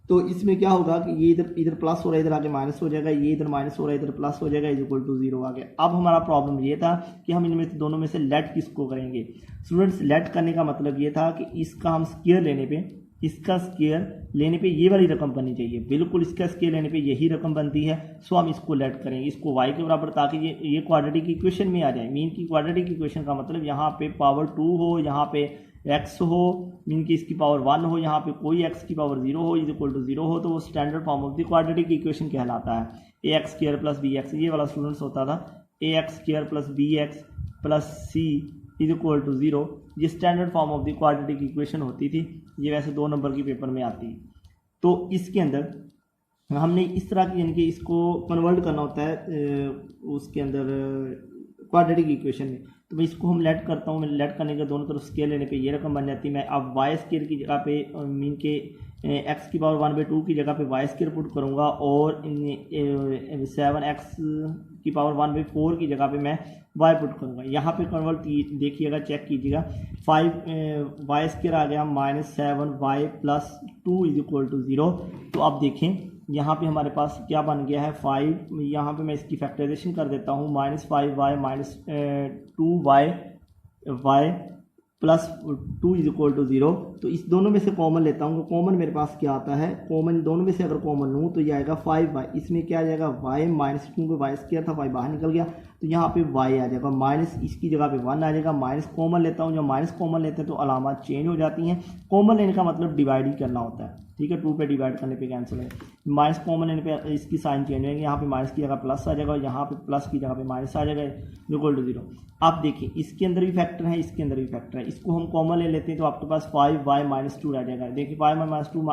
तो इसमें क्या होगा कि ये इधर प्लस हो रहा है, इधर आगे माइनस हो जाएगा, ये इधर माइनस हो रहा है, इधर प्लस हो जाएगा, इज इक्वल टू 0 आ गया। अब हमारा प्रॉब्लम ये था कि हम इनमें से दोनों में से लेट किसको करेंगे। स्टूडेंट्स, लेट करने का मतलब ये था कि इसका हम स्क्वायर लेने पे, इसका स्क्वायर लेने पे ये वाली रकम बननी चाहिए, बिल्कुल इसका स्क्वायर लेने पे यही रकम बनती है। सो हम इसको लेट करेंगे, इसको y के बराबर, ताकि ये क्वाड्रेटिक इक्वेशन में आ जाए। मीन की क्वाड्रेटिक इक्वेशन का मतलब यहाँ पे पावर 2 हो, यहाँ पे x हो, मीन की इसकी पावर 1 हो, यहाँ पे कोई x की पावर 0 हो, इज इक्वल टू 0 हो, तो वो standard form of the quadratic equation कहलाता है। ax² + bx, ये वाला स्टूडेंट्स होता था ax² + bx + c is equal to 0। ये standard form of the quadratic equation होती थी, ये वैसे 2 नंबर की पेपर में आती है। तो इसके अंदर हमने इस तरह की, यानी कि इसको कन्वर्ट करना होता है उसके अंदर क्वाड्रेटिक इक्वेशन में। तो मैं इसको हम लेट करता हूँ, मैं लेट करने के दोनों तरफ स्केयर लेने पे ये रकम बन जाती है। मैं अब y² की जगह पे मीन के x की पावर 1/2 की जगह पे y² पुट करूँगा, और 7x की पावर 1/4 की जगह पे मैं y पुट करूँगा। यहाँ पे कन्वर्ट देखिएगा, चेक कीजिएगा, 5y² आ गया -7y + 2 इज इक्वल टू 0। तो आप देखें यहाँ पे हमारे पास क्या बन गया है 5, यहाँ पे मैं इसकी फैक्टराइजेशन कर देता हूँ, -5y - 2y + 2 is equal to 0। तो इस दोनों में से कॉमन लेता हूँ, कॉमन मेरे पास क्या आता है, कॉमन दोनों में से अगर कॉमन लूँ तो ये आएगा 5y, इसमें क्या आ जाएगा y -2 y² था, y बाहर निकल गया, तो यहाँ पे y आ जाएगा, माइनस इसकी जगह पे 1 आ जाएगा, माइनस कॉमन लेता हूँ, जब माइनस कॉमन लेते हैं तो अलामत चेंज हो जाती हैं। कॉमन लेने का मतलब डिवाइड ही करना होता है, ठीक है, 2 पे डिवाइड करने पे कैंसिल है, माइनस कॉमन लेने पे इसकी साइन चेंज होगी, यहाँ पे माइनस की जगह प्लस आ जाएगा, यहाँ पे प्लस की जगह पे माइनस आ जाएगा, इक्वल टू 0। आप देखिए इसके अंदर भी फैक्टर है, इसके अंदर भी फैक्टर है, इसको हम कॉमन ले लेते हैं तो आपके पास 5y - 2 रह जाएगा। देखिए 5y - 2 ×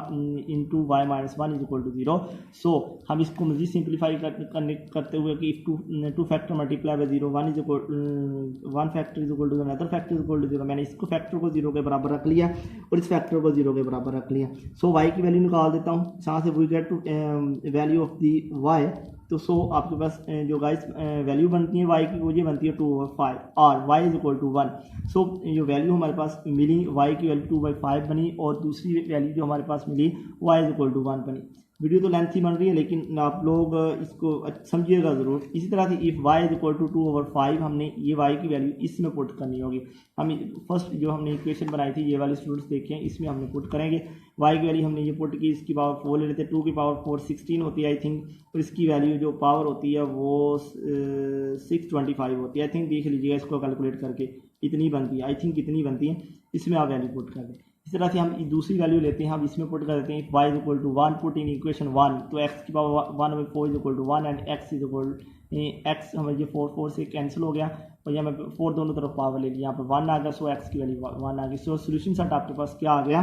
y - 1 is equal to 0। So हम इसको मजीद सिंप्लीफाई करते हुए कि if 2 factor multiply by 0, 1 factor is equal to another factor is equal to 0। मैंने इसको फैक्टर को 0 के बराबर रख लिया और इस फैक्टर को 0 के बराबर रख लिया। सो y की वैल्यू निकाल देता हूँ, यहाँ से we get to value of the y। तो सो आपके पास जो गाइस वैल्यू बनती है y की, वो ये बनती है 2/5 और y इज इक्वल टू 1। सो जो वैल्यू हमारे पास मिली, y की वैल्यू 2/5 बनी, और दूसरी वैल्यू जो हमारे पास मिली y इज इक्वल टू 1 बनी। वीडियो तो लेंथी बन रही है लेकिन आप लोग इसको समझिएगा ज़रूर। इसी तरह से if y is equal to 2/5, हमने ये y की वैल्यू इसमें पुट करनी होगी। हम फर्स्ट जो हमने इक्वेशन बनाई थी, ये वाले स्टूडेंट्स देखें, इसमें हमने पुट करेंगे y की वैल्यू, हमने ये पुट की, इसकी पावर 4 ले लेते हैं, 2 की पावर 4 16 होती है आई थिंक, और इसकी वैल्यू जो पावर होती है वो 625 होती है आई थिंक, देख लीजिएगा इसको कैलकुलेट करके, इतनी बनती है आई थिंक, इतनी बनती है, इसमें आप वैल्यू पुट कर दें। इस तरह से हम दूसरी वैल्यू लेते हैं, हम इसमें पुट कर देते हैं y is equal to 1, put in equation 1, तो x की power 1/4 is equal to 1 and x is equal x, हमें ये 4 से कैंसिल हो गया, और यहाँ मैं 4 दोनों तरफ पावर ले लिया, यहाँ पर 1 आ गया, सो x की वैल्यू 1 आ गई। सो सोल्यूशन सेट आपके पास क्या आ गया,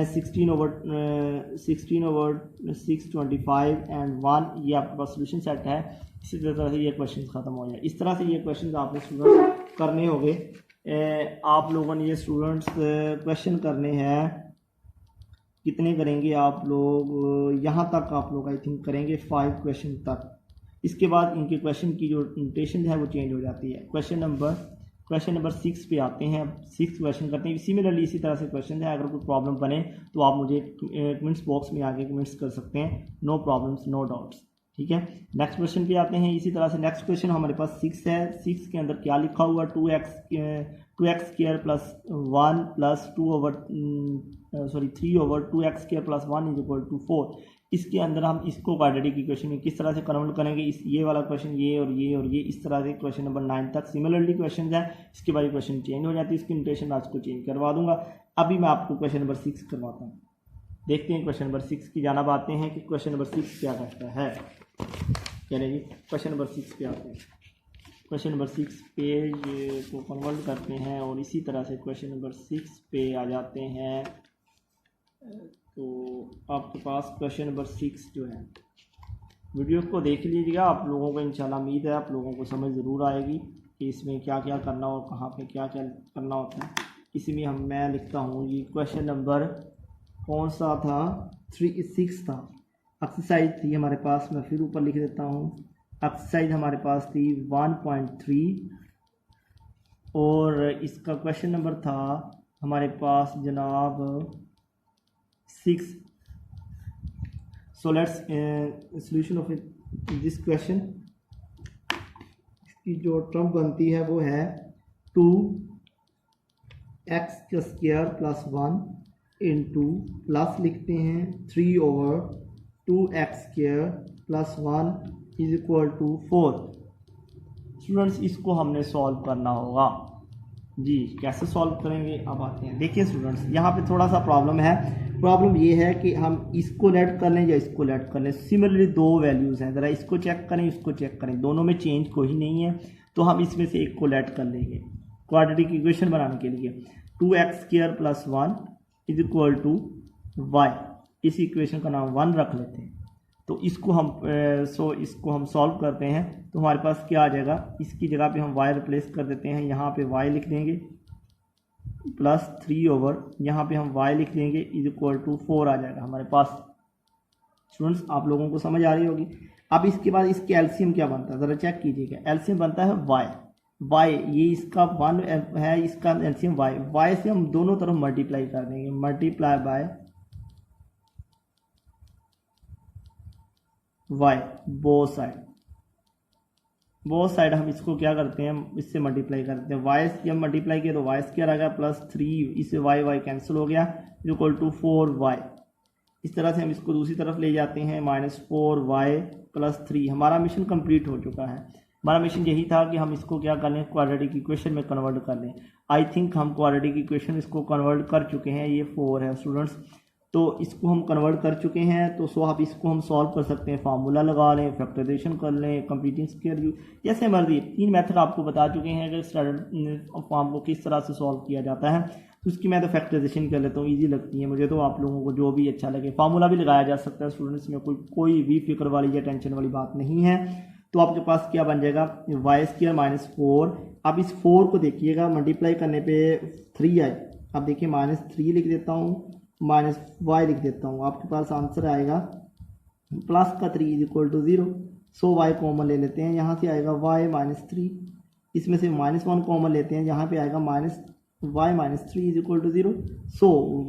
16/625 एंड 1, ये आपके पास सोल्यूशन सेट है। इसी तरह से ये क्वेश्चन खत्म हो जाए। इस तरह से ये क्वेश्चन आपने स्टूडेंट्स करने होंगे। आप लोगों ने ये स्टूडेंट्स क्वेश्चन करने हैं कितने करेंगे आप लोग, यहाँ तक आप लोग आई थिंक करेंगे 5 क्वेश्चन तक। इसके बाद इनके क्वेश्चन की जो नोटेशन है वो चेंज हो जाती है। क्वेश्चन नंबर 6 पे आते हैं। अब 6 क्वेश्चन करते हैं। सिमिलरली इसी तरह से क्वेश्चन है, अगर कोई प्रॉब्लम बने तो आप मुझे कमेंट्स बॉक्स में आके कमेंट्स कर सकते हैं। नो प्रॉब्लम्स नो डाउट्स, ठीक है। नेक्स्ट क्वेश्चन पे आते हैं। इसी तरह से नेक्स्ट क्वेश्चन हमारे पास 6 है। 6 के अंदर क्या लिखा हुआ, 2x square plus 1 plus 3 over 2x square plus 1 is equal to 4। इसके अंदर हम इसको क्वाड्रेटिक इक्वेशन में किस तरह से कन्वर्ट करेंगे, ये वाला क्वेश्चन ये और ये और ये, इस तरह से क्वेश्चन नंबर 9 तक सिमिलरली क्वेश्चन है। इसके बाद क्वेश्चन चेंज हो जाती है, इसकी नोटेशन आज को चेंज करवा दूंगा। अभी मैं आपको क्वेश्चन नंबर 6 करवाता हूँ। देखते हैं क्वेश्चन नंबर 6 की जानिब आते हैं कि क्वेश्चन नंबर 6 क्या कहता है। चलिए जी, क्वेश्चन नंबर 6 पे आते हैं। क्वेश्चन नंबर 6 पेज को कन्वर्ट करते हैं और इसी तरह से क्वेश्चन नंबर 6 पे आ जाते हैं। तो आपके पास क्वेश्चन नंबर 6 जो है, वीडियो को देख लीजिएगा। आप लोगों को इंशाल्लाह उम्मीद है आप लोगों को समझ ज़रूर आएगी कि इसमें क्या क्या करना और कहाँ पे क्या क्या करना होता है। इसमें मैं लिखता हूँ ये क्वेश्चन नंबर कौन सा था, 6 था। एक्सरसाइज थी हमारे पास, मैं फिर ऊपर लिख देता हूँ। एक्सरसाइज हमारे पास थी 1.3 और इसका क्वेश्चन नंबर था हमारे पास जनाब 6। So let's solution of this question. इसकी जो टर्म बनती है वो है 2x का स्क्वायर प्लस 1 इंटू प्लस लिखते हैं 3 over 2x square plus 1 is equal to 4। Students इसको हमने सॉल्व करना होगा जी। कैसे सॉल्व करेंगे अब आते हैं। देखिए स्टूडेंट्स, यहाँ पे थोड़ा सा प्रॉब्लम है। प्रॉब्लम ये है कि हम इसको लेट कर लें या इसको लेट कर लें। सिमिलरली दो वैल्यूज़ हैं, ज़रा इसको चेक करें इसको चेक करें, दोनों में चेंज कोई नहीं है। तो हम इसमें से एक को लेट कर लेंगे क्वाड्रेटिक इक्वेशन बनाने के लिए। 2x square plus 1 is equal to y। इस इक्वेशन का नाम 1 रख लेते हैं। तो इसको हम सॉल्व करते हैं तो हमारे पास क्या आ जाएगा, इसकी जगह पे हम y रिप्लेस कर देते हैं। यहाँ पे y लिख देंगे प्लस 3 ओवर, यहाँ पे हम y लिख देंगे इज इक्वल टू 4 आ जाएगा हमारे पास। स्टूडेंट्स आप लोगों को समझ आ रही होगी। अब इसके बाद इसके एलसीएम क्या बनता है, ज़रा चेक कीजिएगा। एलसीएम बनता है y, ये इसका 1 है, इसका एलसीएम y से हम दोनों तरफ मल्टीप्लाई कर देंगे। Multiply by y, both side हम इसको क्या करते हैं, इससे मल्टीप्लाई करते हैं। y से हम मल्टीप्लाई किया तो y स्क्वायर आ गया प्लस 3, इससे y कैंसिल हो गया इक्वल टू 4y। इस तरह से हम इसको दूसरी तरफ ले जाते हैं, -4y प्लस 3। हमारा मिशन कंप्लीट हो चुका है। हमारा मिशन यही था कि हम इसको क्या कर लें, क्वाड्रेटिक इक्वेशन में कन्वर्ट कर लें। आई थिंक हम क्वाड्रेटिक इक्वेशन इसको कन्वर्ट कर चुके हैं। ये 4 है स्टूडेंट्स, तो इसको हम कन्वर्ट कर चुके हैं। तो आप इसको हम सॉल्व कर सकते हैं, फार्मूला लगा लें, फैक्टराइजेशन कर लें, कंप्लीटिंग स्क्वायर यू, जैसे मर्जी। 3 मेथड आपको बता चुके हैं कि स्टैंडर्ड फॉर्म को किस तरह से सॉल्व किया जाता है। तो उसकी मैं तो फैक्टराइजेशन कर लेता हूँ, ईजी लगती है मुझे। तो आप लोगों को जो भी अच्छा लगे, फार्मूला भी लगाया जा सकता है स्टूडेंट्स में, कोई भी फिक्र वाली या टेंशन वाली बात नहीं है। तो आपके पास क्या बन जाएगा, y स्क्वायर माइनस 4। अब इस 4 को देखिएगा, मल्टीप्लाई करने पे 3 आए। अब देखिए -3 लिख देता हूँ, माइनस y लिख देता हूँ। आपके पास आंसर आएगा प्लस का 3 is equal to 0। So y common ले लेते हैं, यहाँ से आएगा y -3। इसमें से -1 कॉमन लेते हैं, यहाँ पे आएगा y -3 is equal to 0। So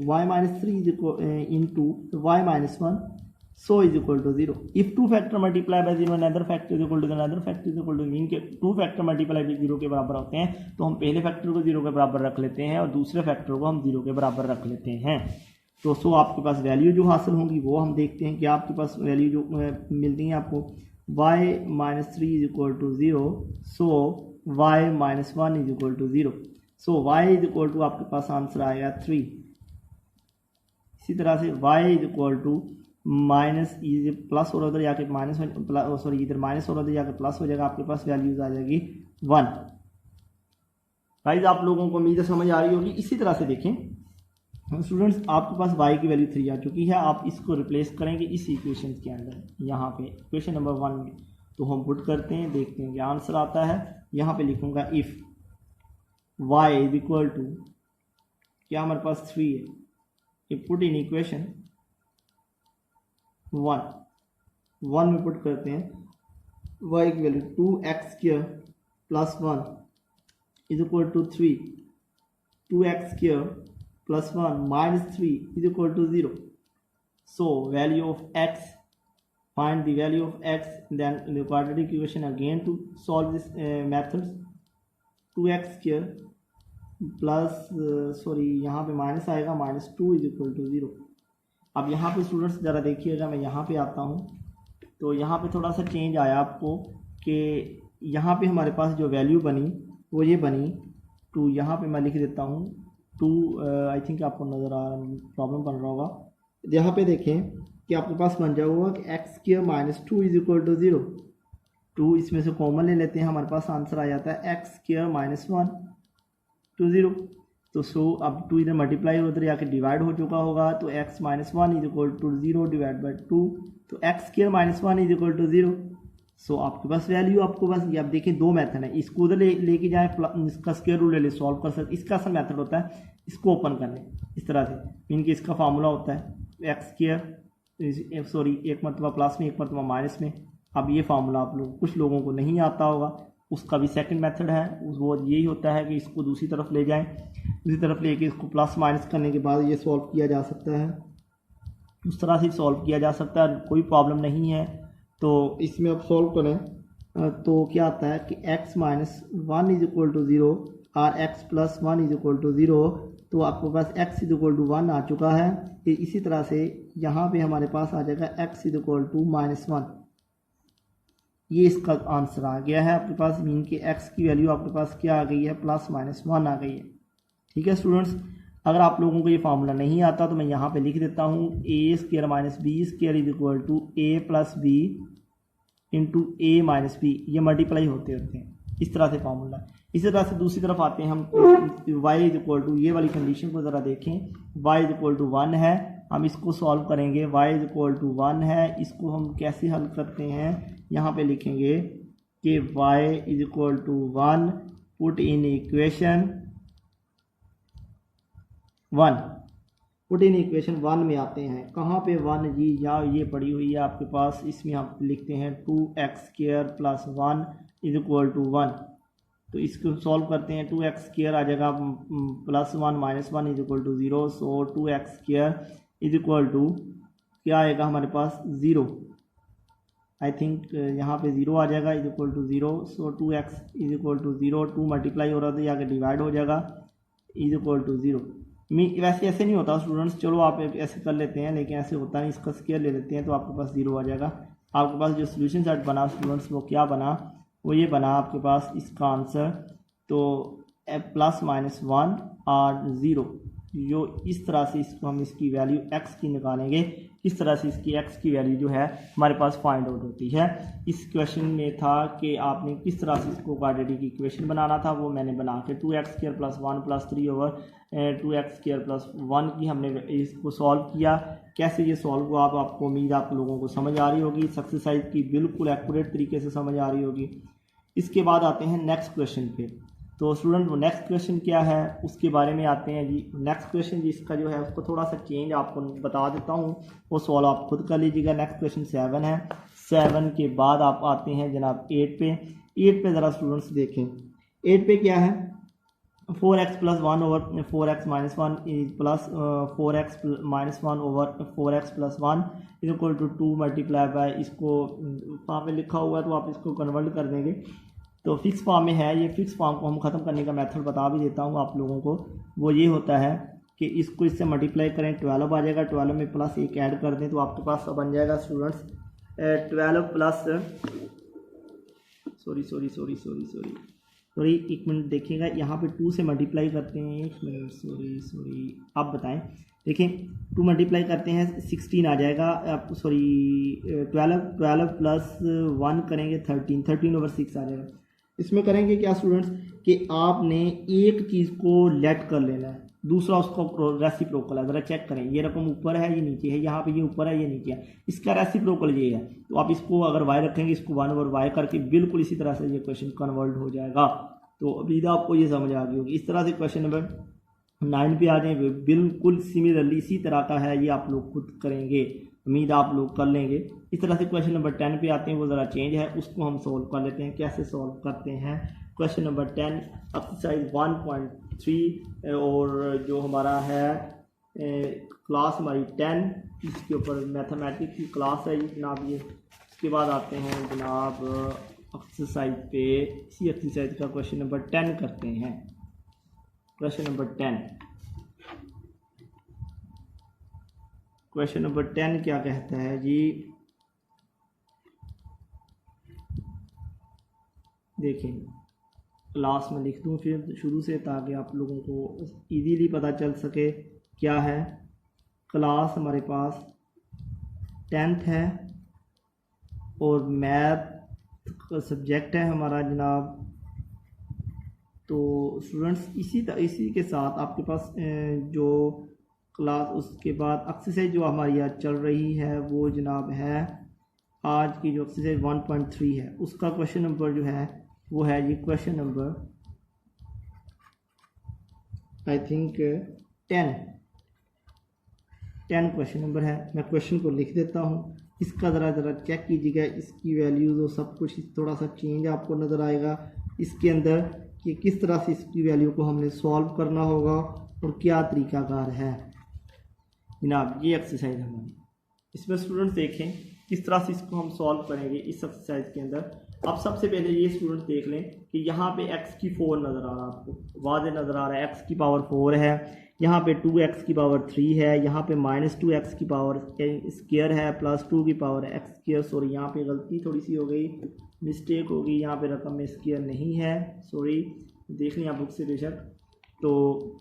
y -3 is equal into y -1, so is equal to 0. If 2 factor multiply by 0 another factor is equal to another factor is equal to mean के 2 factor multiply by 0 के बराबर होते हैं, तो हम पहले factor को 0 के बराबर रख लेते हैं और दूसरे फैक्टर को हम 0 के बराबर रख लेते हैं। तो सो आपके पास वैल्यू जो हासिल होंगी वो हम देखते हैं कि आपके पास वैल्यू जो मिलती है आपको, y -3 is equal to 0, so y -1 is equal to 0। So y is equal to आपके पास आंसर आएगा 3। इसी तरह से y is equal to minus, ये प्लस और उधर जाके माइनस, सॉरी इधर माइनस और उधर जाके प्लस हो जाएगा, आपके पास वैल्यूज आ जाएगी 1। गाइस आप लोगों को उम्मीद है समझ आ रही होगी। इसी तरह से देखें स्टूडेंट्स, आपके पास y की वैल्यू 3 आ चुकी है। आप इसको रिप्लेस करेंगे इस इक्वेशन के अंदर, यहाँ पे इक्वेशन नंबर 1 में। तो हम पुट करते हैं, देखते हैं क्या आंसर आता है। यहाँ पे लिखूंगा if y is equal to, क्या हमारे पास 3 है, पुट इन इक्वेशन वन में पुट करते हैं, y की value 2x² plus 1 is equal to 3, 2x² plus 1 minus 3 is equal to 0. So value of x, find the value of x, then in the quadratic equation again to solve this methods, 2x² plus यहाँ पे minus आएगा, -2 is equal to 0. अब यहाँ पे students ज़रा देखिएगा, मैं यहाँ पे आता हूँ तो यहाँ पे थोड़ा सा चेंज आया आपको कि यहाँ पे हमारे पास जो वैल्यू बनी वो ये बनी 2. यहाँ पे मैं लिख देता हूँ 2, आई थिंक आपको नज़र आ रहा, प्रॉब्लम बन रहा होगा. यहाँ पे देखें कि आपके पास बन जाएगा कि x² - 2 इज इक्वल टू 0. 2 इसमें से कॉमन ले लेते हैं, हमारे पास आंसर आ जाता है x² - 1 to 0. तो अब 2 इधर मल्टीप्लाई उधर जाके डिवाइड हो चुका होगा, तो x - 1 is equal to 0 divide by 2, तो x² - 1 is equal to 0. So आपके पास वैल्यू, आपको बस ये आप देखिए दो मेथड है, इसको उधर लेके जाए, इसका स्क्वायर रूट ले ले, सॉल्व कर सकते. इसका असल मेथड होता है इसको ओपन करने, इस तरह से, मीन कि इसका फार्मूला होता है x², एक मरतबा प्लस में एक मरतबा माइनस में. अब ये फार्मूला आप लोग कुछ लोगों को नहीं आता होगा, उसका भी सेकंड मेथड है, वो यही होता है कि इसको दूसरी तरफ ले जाएं, दूसरी तरफ लेके इसको प्लस माइनस करने के बाद ये सॉल्व किया जा सकता है, उस तरह से सॉल्व किया जा सकता है, कोई प्रॉब्लम नहीं है. तो इसमें आप सॉल्व करें तो क्या आता है कि x - 1 इज इक्वल टू 0 और x + 1 इज इक्वल टू 0. तो आपके पास x इज इक्वल टू 1 आ चुका है. इसी तरह से यहाँ पे हमारे पास आ जाएगा x इज इक्वल टू -1. ये इसका आंसर आ गया है आपके पास, मीन कि x की वैल्यू आपके पास क्या आ गई है, +-1 आ गई है. ठीक है स्टूडेंट्स, अगर आप लोगों को ये फार्मूला नहीं आता तो मैं यहाँ पे लिख देता हूँ a² - b² is equal to a + b into a - b. ये मल्टीप्लाई होते हैं, इस तरह से फार्मूला. इसी तरह से दूसरी तरफ आते हैं हम, y इज इक्वल टू, ये वाली कंडीशन को ज़रा देखें, y इज इक्वल टू 1 है, हम इसको सॉल्व करेंगे. y इज इक्वल टू 1 है, इसको हम कैसे हल करते हैं, यहाँ पे लिखेंगे कि y is equal to 1, put in equation 1, put in equation 1 में आते हैं. कहाँ पे 1 जी, या ये पड़ी हुई है आपके पास, इसमें हम लिखते हैं 2x² + 1 इज इक्वल टू 1. तो इसको सॉल्व करते हैं, 2x² आ जाएगा +1 - 1 is equal to 0. So 2x² is equal to क्या आएगा हमारे पास, 0. आई थिंक यहाँ पे 0 आ जाएगा, is equal to 0. So 2x is equal to 0, 2 multiply हो रहा था, आगे डिवाइड हो जाएगा, इज इक्वल टू 0. वैसे ऐसे नहीं होता स्टूडेंट्स, चलो आप ऐसे कर लेते हैं, लेकिन ऐसे होता नहीं, इसका स्क्वायर ले लेते हैं तो आपके पास 0 आ जाएगा. आपके पास जो सोल्यूशन सेट बना स्टूडेंट्स, वो क्या बना, वो ये बना आपके पास इसका आंसर, तो +-1 और 0, जो इस तरह से इसको हम इसकी वैल्यू x की निकालेंगे, इस तरह से इसकी x की वैल्यू जो है हमारे पास फाइंड आउट होती है. इस क्वेश्चन में था कि आपने किस तरह से इसको क्वाड्रेटिक इक्वेशन बनाना था, वो मैंने बना के 2x² + 1 + 3 ओवर 2x² + 1 की हमने इसको सॉल्व किया. कैसे ये सॉल्व हुआ, आपको उम्मीद आप लोगों को समझ आ रही होगी, एक्सरसाइज की बिल्कुल एक्यूरेट तरीके से समझ आ रही होगी. इसके बाद आते हैं नेक्स्ट क्वेश्चन पे. तो स्टूडेंट वो नेक्स्ट क्वेश्चन क्या है उसके बारे में आते हैं जी. नेक्स्ट क्वेश्चन जिसका जो है उसको थोड़ा सा चेंज आपको बता देता हूँ, वो सवाल आप खुद कर लीजिएगा. नेक्स्ट क्वेश्चन 7 है. 7 के बाद आप आते हैं जनाब 8 पे. 8 पे ज़रा स्टूडेंट्स देखें, 8 पे क्या है, 4x + 1 over 4x - 1 plus 4x - 1 over 4x + 1 is equal to 2 multiply by, इसको फॉर्म में लिखा हुआ है तो आप इसको कन्वर्ट कर देंगे. तो फिक्स फॉर्म में है, ये फिक्स फॉर्म को हम ख़त्म करने का मेथड बता भी देता हूँ आप लोगों को. वो ये होता है कि इसको इससे मल्टीप्लाई करें, 12 आ जाएगा, 12 में प्लस 1 ऐड कर दें तो आपके पास बन जाएगा स्टूडेंट्स 12 प्लस सॉरी 1 मिनट देखिएगा, यहाँ पे 2 से मल्टीप्लाई करते हैं, 1 मिनट सॉरी आप बताएं. देखें 2 मल्टीप्लाई करते हैं 16 आ जाएगा, 12 प्लस 1 करेंगे 13 ओवर 6 आ जाएगा. इसमें करेंगे क्या स्टूडेंट्स कि आपने एक चीज़ को लेट कर लेना है, दूसरा उसको रेसिप्रोकल है. ज़रा चेक करें, ये रकम ऊपर है ये नीचे है, यहाँ पे ये ऊपर है ये नीचे है, इसका रेसिप्रोकल ये है. तो आप इसको अगर y रखेंगे, इसको 1 ओवर y करके बिल्कुल इसी तरह से ये क्वेश्चन कन्वर्ट हो जाएगा. तो अभी आपको ये समझ आ गई होगी. इस तरह से क्वेश्चन नंबर 9 पे आ जाए, बिल्कुल सिमिलरली इसी तरह का है, ये आप लोग खुद करेंगे. उम्मीद आप लोग कर लेंगे। इस तरह से क्वेश्चन नंबर 10 पे आते हैं, वो ज़रा चेंज है, उसको हम सोल्व कर लेते हैं। कैसे सोल्व करते हैं? क्वेश्चन नंबर 10 एक्सरसाइज 1.3 और जो हमारा है क्लास हमारी 10, इसके ऊपर मैथमेटिक्स की क्लास है जनाब ये। उसके बाद आते हैं जनाब एक्सरसाइज पे, इसी एक्सरसाइज का क्वेश्चन नंबर 10 करते हैं। क्वेश्चन नंबर 10, क्वेश्चन नंबर 10 क्या कहता है जी? देखें, क्लास में लिख दूँ फिर शुरू से, ताकि आप लोगों को इजीली पता चल सके क्या है। क्लास हमारे पास 10th है और मैथ का सब्जेक्ट है हमारा जनाब। तो स्टूडेंट्स इसी के साथ आपके पास जो क्लास, उसके बाद एक्सरसाइज जो हमारी आज चल रही है वो जनाब है आज की जो एक्सरसाइज 1.3 है, उसका क्वेश्चन नंबर जो है वो है ये question number I think 10 question number है। मैं क्वेश्चन को लिख देता हूँ, इसका ज़रा चेक कीजिएगा, इसकी वैल्यूज़ और सब कुछ थोड़ा सा चेंज आपको नज़र आएगा इसके अंदर कि किस तरह से इसकी वैल्यू को हमने सॉल्व करना होगा और क्या तरीकाकार है जनाब। ये एक्सरसाइज हमारी, इसमें स्टूडेंट्स देखें किस तरह से इसको हम सॉल्व करेंगे इस एक्सरसाइज के अंदर। अब सबसे पहले ये स्टूडेंट देख लें कि यहाँ पे x की 4 नज़र आ रहा है, आपको वाज़े नज़र आ रहा है, x की पावर 4 है, यहाँ पे 2x की पावर 3 है, यहाँ पे -2x की पावर स्क्वायर है, +2 की पावर x स्क्वायर। सॉरी, यहाँ पे गलती थोड़ी सी हो गई, मिस्टेक हो गई, यहाँ पे रकम में स्क्वायर नहीं है, सॉरी, देख लें आप बुक से बेशक। तो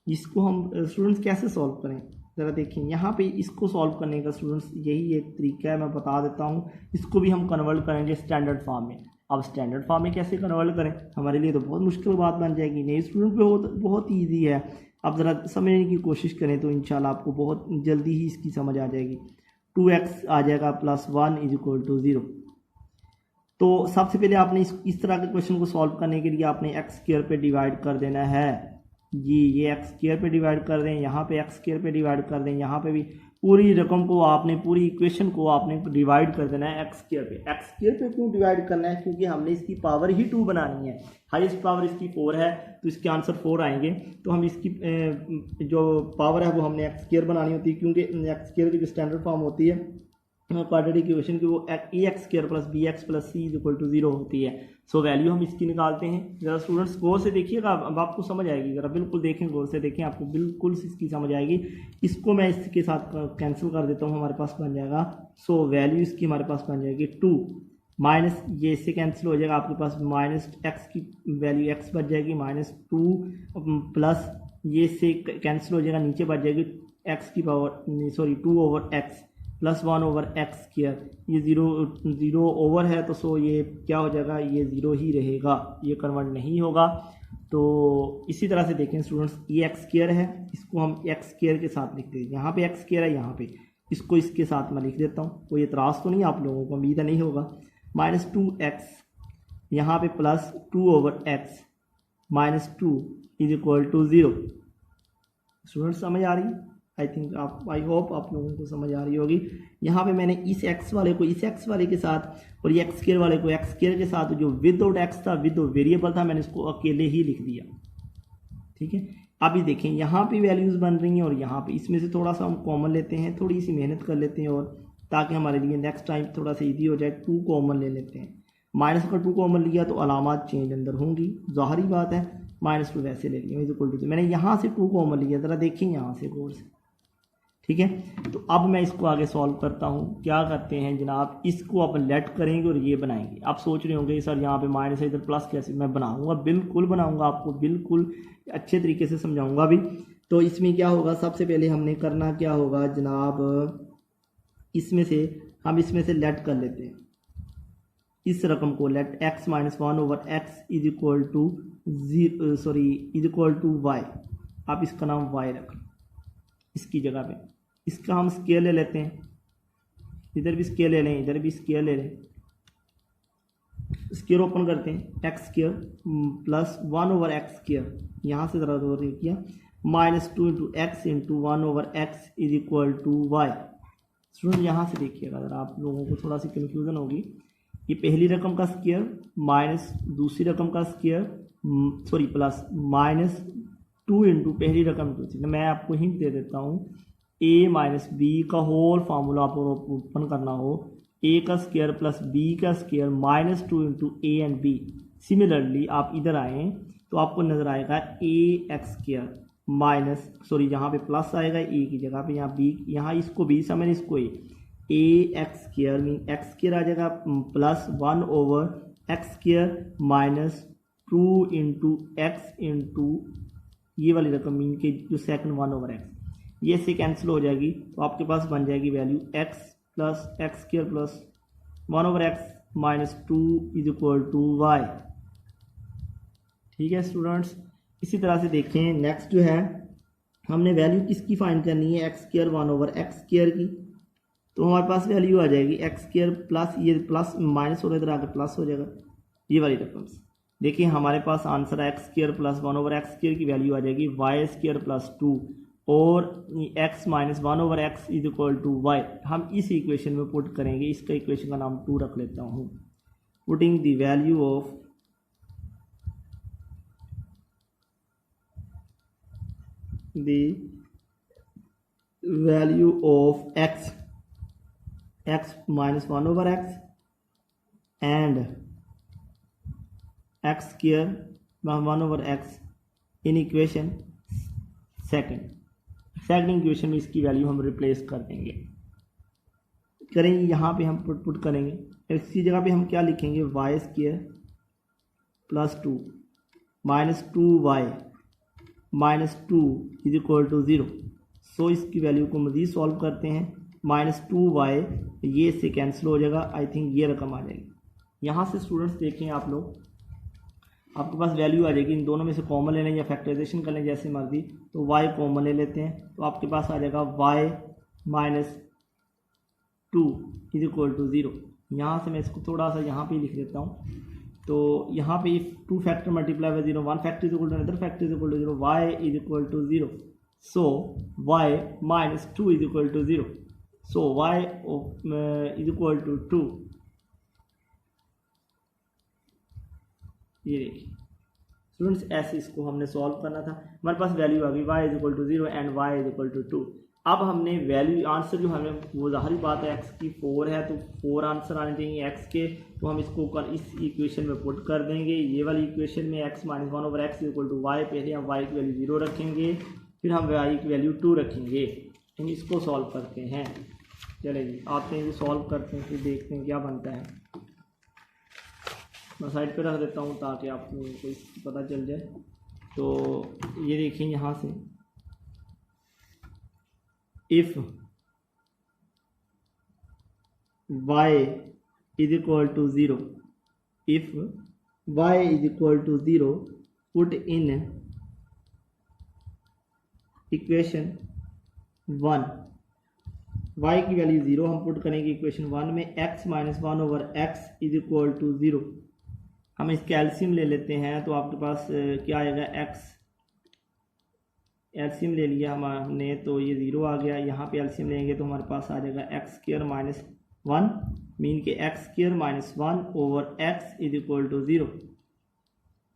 इसको हम स्टूडेंट्स कैसे सॉल्व करें ज़रा देखें। यहाँ पे इसको सॉल्व करने का स्टूडेंट्स यही एक तरीका है, मैं बता देता हूँ। इसको भी हम कन्वर्ट करेंगे स्टैंडर्ड फॉर्म में। अब स्टैंडर्ड फॉर्म में कैसे कन्वर्ट करें, हमारे लिए तो बहुत मुश्किल बात बन जाएगी। नए स्टूडेंट पे बहुत ईजी है, आप ज़रा समझने की कोशिश करें तो इंशाल्लाह आपको बहुत जल्दी ही इसकी समझ आ जाएगी। 2x आ जाएगा +1 = 0। तो सबसे पहले आपने इस तरह के क्वेश्चन को सॉल्व करने के लिए आपने x स्क्वायर पे डिवाइड कर देना है जी। ये x स्क्वायर पे डिवाइड कर दें, यहाँ पे x स्क्वायर पे डिवाइड कर दें, यहाँ पे भी पूरी रकम को आपने, पूरी इक्वेशन को आपने डिवाइड कर देना है x स्क्वायर पे। x स्क्वायर पे क्यों डिवाइड करना है? क्योंकि हमने इसकी पावर ही 2 बनानी है। हाईएस्ट पावर इसकी 4 है तो इसके आंसर 4 आएंगे। तो हम इसकी जो पावर है वो हमने x स्क्वायर बनानी होती है, क्योंकि x स्क्वायर की जो स्टैंडर्ड फॉर्म होती है क्वाड्रेटिक इक्वेशन की, वो ax² + bx + c = 0 होती है। सो वैल्यू हम इसकी निकालते हैं। ज़रा स्टूडेंट्स गौर से देखिएगा, अब आपको समझ आएगी। ज़रा बिल्कुल देखें, गौर से देखें, आपको बिल्कुल इसकी समझ आएगी। इसको मैं इसके साथ कैंसिल कर देता हूँ, हमारे पास बन जाएगा। सो वैल्यू इसकी हमारे पास बन जाएगी 2 माइनस, ये इससे कैंसिल हो जाएगा, आपके पास -x की वैल्यू x बच जाएगी, -2 प्लस ये से कैंसिल हो जाएगा, नीचे बच जाएगी x की पावर, सॉरी 2/x +1/x²। ये 0 ओवर है तो सो ये क्या हो जाएगा, ये 0 ही रहेगा, ये कन्वर्ट नहीं होगा। तो इसी तरह से देखें स्टूडेंट्स, ये x² है, इसको हम x² के साथ लिखते हैं। यहाँ पे x² है, यहाँ पे इसको इसके साथ मैं लिख देता हूँ। कोई एतराज़ तो नहीं आप लोगों को, उम्मीद नहीं होगा। -2x, यहाँ पे +2/x -2 = 0। स्टूडेंट्स समझ आ रही है? आई होप आप लोगों को समझ आ रही होगी। यहाँ पे मैंने इस x वाले को इस x वाले के साथ और ये x² वाले को x² के साथ, जो विदाउट x था, विद वेरिएबल था, मैंने इसको अकेले ही लिख दिया। ठीक है, अभी देखें यहाँ पे वैल्यूज़ बन रही हैं और यहाँ पे, इसमें से थोड़ा सा हम कॉमन लेते हैं, थोड़ी सी मेहनत कर लेते हैं, और ताकि हमारे लिए नेक्स्ट टाइम थोड़ा सा ईजी हो जाए। 2 कॉमन ले लेते हैं। माइनस का 2 कॉमन लिया तो अलामात चेंज अंदर होंगी, ज़ाहरी बात है। -2 वैसे ले लिया, = मैंने यहाँ से 2 कॉमन लिया, ज़रा देखें यहाँ से गौर से। ठीक है, तो अब मैं इसको आगे सॉल्व करता हूँ। क्या करते हैं जनाब, इसको अपन लेट करेंगे और ये बनाएंगे। आप सोच रहे होंगे सर यहाँ पे माइनस है, इधर प्लस कैसे? मैं बनाऊंगा, बिल्कुल बनाऊंगा, आपको बिल्कुल अच्छे तरीके से समझाऊंगा भी। तो इसमें क्या होगा, सबसे पहले हमने करना क्या होगा जनाब, इसमें से हम इसमें से लेट कर लेते हैं इस रकम को। Let x - 1/x = y। आप इसका नाम y रख लो इसकी जगह पे। इसका हम स्केयर ले लेते हैं, इधर भी स्केयर ले लें, इधर भी स्केयर ले लें। स्केयर ओपन करते हैं, x² + 1/x², यहाँ से ज़रा किया, -2 × x × 1/x = y। स्टूडेंट यहाँ से देखिएगा, अगर आप लोगों को थोड़ा सी कन्फ्यूज़न होगी, ये पहली रकम का स्क्वायर माइनस दूसरी रकम का square sorry plus minus 2 into पहली रकम की, मैं आपको हिंट दे देता हूँ, a माइनस बी का होल फार्मूला आपको ओपन करना हो, a का स्क्वायर प्लस b का square minus 2 into a and b. Similarly आप इधर आएँ तो आपको नज़र आएगा a x square minus sorry यहाँ पे प्लस आएगा ए की जगह पे, यहाँ बी, यहाँ इसको बी समझ इसको A x square mean x square आ जाएगा plus 1 over x square minus 2 into x into ये वाली रकम मीन के जो सेकंड 1 ओवर एक्स, ये से कैंसिल हो जाएगी तो आपके पास बन जाएगी value x plus x square plus 1 over x minus 2 is equal to y. ठीक है स्टूडेंट्स, इसी तरह से देखें नेक्स्ट जो है, हमने वैल्यू किसकी फाइंड करनी है, x square 1 over x square की, तो हमारे पास वैल्यू आ जाएगी एक्स स्क्वायर प्लस ये प्लस माइनस होगा इधर आके प्लस हो जाएगा ये वाली रकम से। देखिए हमारे पास आंसर है x square plus 1 over x square की वैल्यू आ जाएगी वाई स्क्वायर प्लस 2 और x minus 1 over x is equal to y. हम इस इक्वेशन में पुट करेंगे, इसका इक्वेशन का नाम 2 रख लेता हूँ। Putting the value of the value of x minus 1 over x and x square 1 over x in equation second equation में इसकी वैल्यू हम रिप्लेस कर देंगे, करेंगे यहाँ पे हम पुट करेंगे, इसकी जगह पे हम क्या लिखेंगे y square plus 2 minus 2y minus 2 is equal to 0। So इसकी वैल्यू को मज़ीद सॉल्व करते हैं, माइनस 2y ये से कैंसिल हो जाएगा, आई थिंक ये रकम आ जाएगी। यहाँ से स्टूडेंट्स देखें आप लोग, आपके पास वैल्यू आ जाएगी, इन दोनों में से कॉमन ले लें या फैक्टराइजेशन कर लें जैसे मर्जी, तो y कॉमन ले लेते हैं तो आपके पास आ जाएगा y minus 2 is equal to 0। यहाँ से मैं इसको थोड़ा सा यहाँ पे लिख देता हूँ, तो यहाँ पे if 2 factor multiply by 0 1 factor is equal to another factor is equal to 0 y is equal to 0, so y minus 2 is equal to 0, so y is equal to 2। ये देखिए स्टूडेंट्स, ऐसे इसको हमने सॉल्व करना था, हमारे पास वैल्यू आ गई y is equal to 0 and y is equal to 2। अब हमने वैल्यू आंसर जो हमें वो ज़ाहिर बात है x की 4 है तो 4 आंसर आने चाहिए x के, तो हम इसको इस इक्वेशन में पुट कर देंगे। ये वाली इक्वेशन में x minus 1 over x equal to y, पहले हम y की वैल्यू 0 रखेंगे, फिर हम y की वैल्यू 2 रखेंगे, हम इसको सॉल्व करते हैं। चलेंगे आते हैं सॉल्व करते हैं, फिर देखते हैं क्या बनता है। मैं साइड पे रख देता हूँ ताकि आपको कोई पता चल जाए। तो ये देखिए यहाँ से if y is equal to 0, if y is equal to 0, put in equation 1, y की वैल्यू 0 हम पुट करेंगे इक्वेशन 1 में, x minus 1 over x is equal to 0। हम इसके एलसीएम ले लेते हैं तो आपके पास क्या आएगा, x एलसीएम ले लिया हमने तो ये 0 आ गया, यहाँ पे एलसीएम लेंगे तो हमारे पास आ जाएगा एक्स स्क्वायर माइनस 1 मीन के x square minus 1 over x is equal to 0।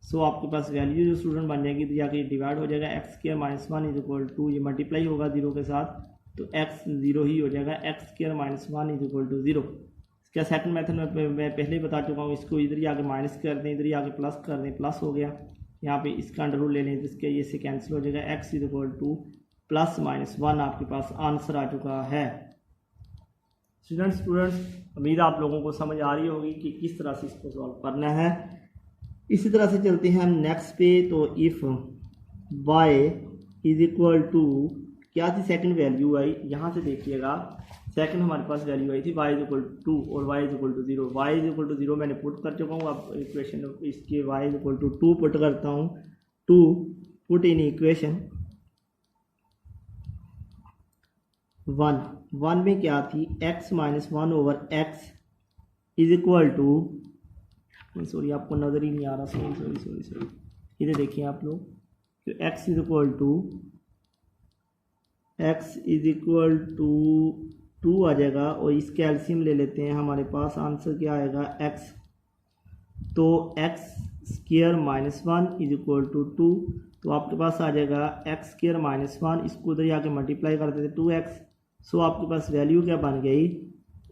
So आपके पास वैल्यू जो स्टूडेंट बन जाएगी तो जाके डिवाइड हो जाएगा, x square minus 1 is equal to, ये मल्टीप्लाई होगा 0 के साथ तो एक्स 0 ही हो जाएगा, x square minus 1 is equal to 0। इसका सेकंड मेथड मैं पहले ही बता चुका हूँ, इसको इधर ही आके माइनस कर दें, इधर ही आके प्लस कर दें, प्लस हो गया, यहाँ पे इसका अंडर रूट ले लें जिसके ये से कैंसिल हो जाएगा, x is equal two plus minus 1 आपके पास आंसर आ चुका है। स्टूडेंट्स उम्मीद आप लोगों को समझ आ रही होगी कि किस तरह से इसको सॉल्व करना है। इसी तरह से चलते हैं हम नेक्स्ट पे। तो if y is equal to क्या थी सेकंड वैल्यू आई, यहाँ से देखिएगा सेकंड हमारे पास वैल्यू आई थी y इज इक्वल टू 2 और y is equal to 0। y is equal to 0 मैंने पुट कर चुका हूँ, अब इक्वेशन इसके y is equal to 2 put करता हूँ, 2 पुट इन इक्वेशन 1 में क्या थी, x minus 1 over x is equal to, sorry आपको नज़र ही नहीं आ रहा, सॉरी इधर देखिए आप लोग, तो x इज इक्वल टू 2 आ जाएगा और इसके एलसीएम ले लेते हैं, हमारे पास आंसर क्या आएगा x। तो x square minus 1 is equal to 2, तो आपके पास आ जाएगा x स्क्वायर माइनस 1, इसको उधर जाके मल्टीप्लाई कर देते 2x। सो आपके पास वैल्यू क्या बन गई,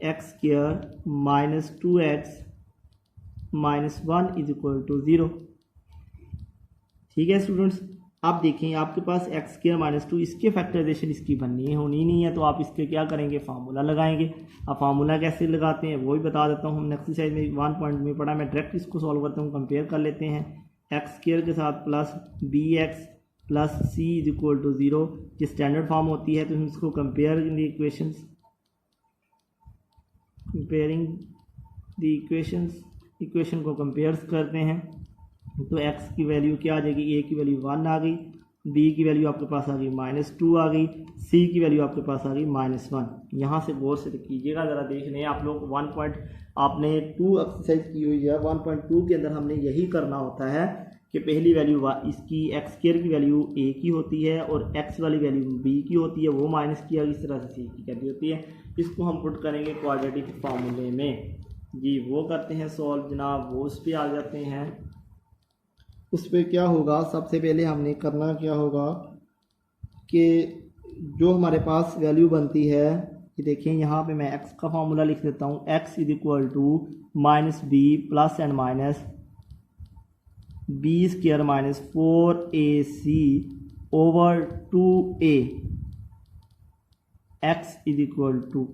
x square minus 2x minus 1 is equal to 0। ठीक है स्टूडेंट्स, आप देखें आपके पास x स्क्वायर माइनस 2, इसके फैक्टराइजेशन इसकी बननी है, होनी नहीं है, तो आप इसके क्या करेंगे, फार्मूला लगाएंगे। अब फार्मूला कैसे लगाते हैं वो भी बता देता हूँ, हमने एक्सरसाइज में 1 पॉइंट में पढ़ा, मैं डायरेक्ट इसको सॉल्व करता हूँ। कंपेयर कर लेते हैं, x स्क्वायर के साथ plus bx plus c is equal to 0, ये स्टैंडर्ड फॉर्म होती है, तो हम इसको compare in the equations, comparing the equation को कंपेयर करते हैं। तो x की वैल्यू क्या आ जाएगी, a की वैल्यू 1 आ गई, b की वैल्यू आपके पास आ गई -2 आ गई, c की वैल्यू आपके पास आ गई -1। यहाँ से गौर से कीजिएगा, ज़रा देख लें आप लोग। 1 पॉइंट आपने 2 एक्सरसाइज की हुई है, 1.2 के अंदर हमने यही करना होता है कि पहली वैल्यू इसकी x स्क्वायर की वैल्यू a की होती है और x वाली वैल्यू b की होती है, वो माइनस किया इस तरह से c की कैसी होती है। इसको हम पुट करेंगे क्वाड्रेटिक फार्मूले में जी, वो करते हैं सॉल्व जनाब, वो उस पर आ जाते हैं। उस पर क्या होगा, सबसे पहले हमने करना क्या होगा कि जो हमारे पास वैल्यू बनती है, ये देखें यहाँ पे मैं x का फार्मूला लिख देता हूँ, x is equal to minus b plus and minus b square minus 4ac over 2a, x is equal to.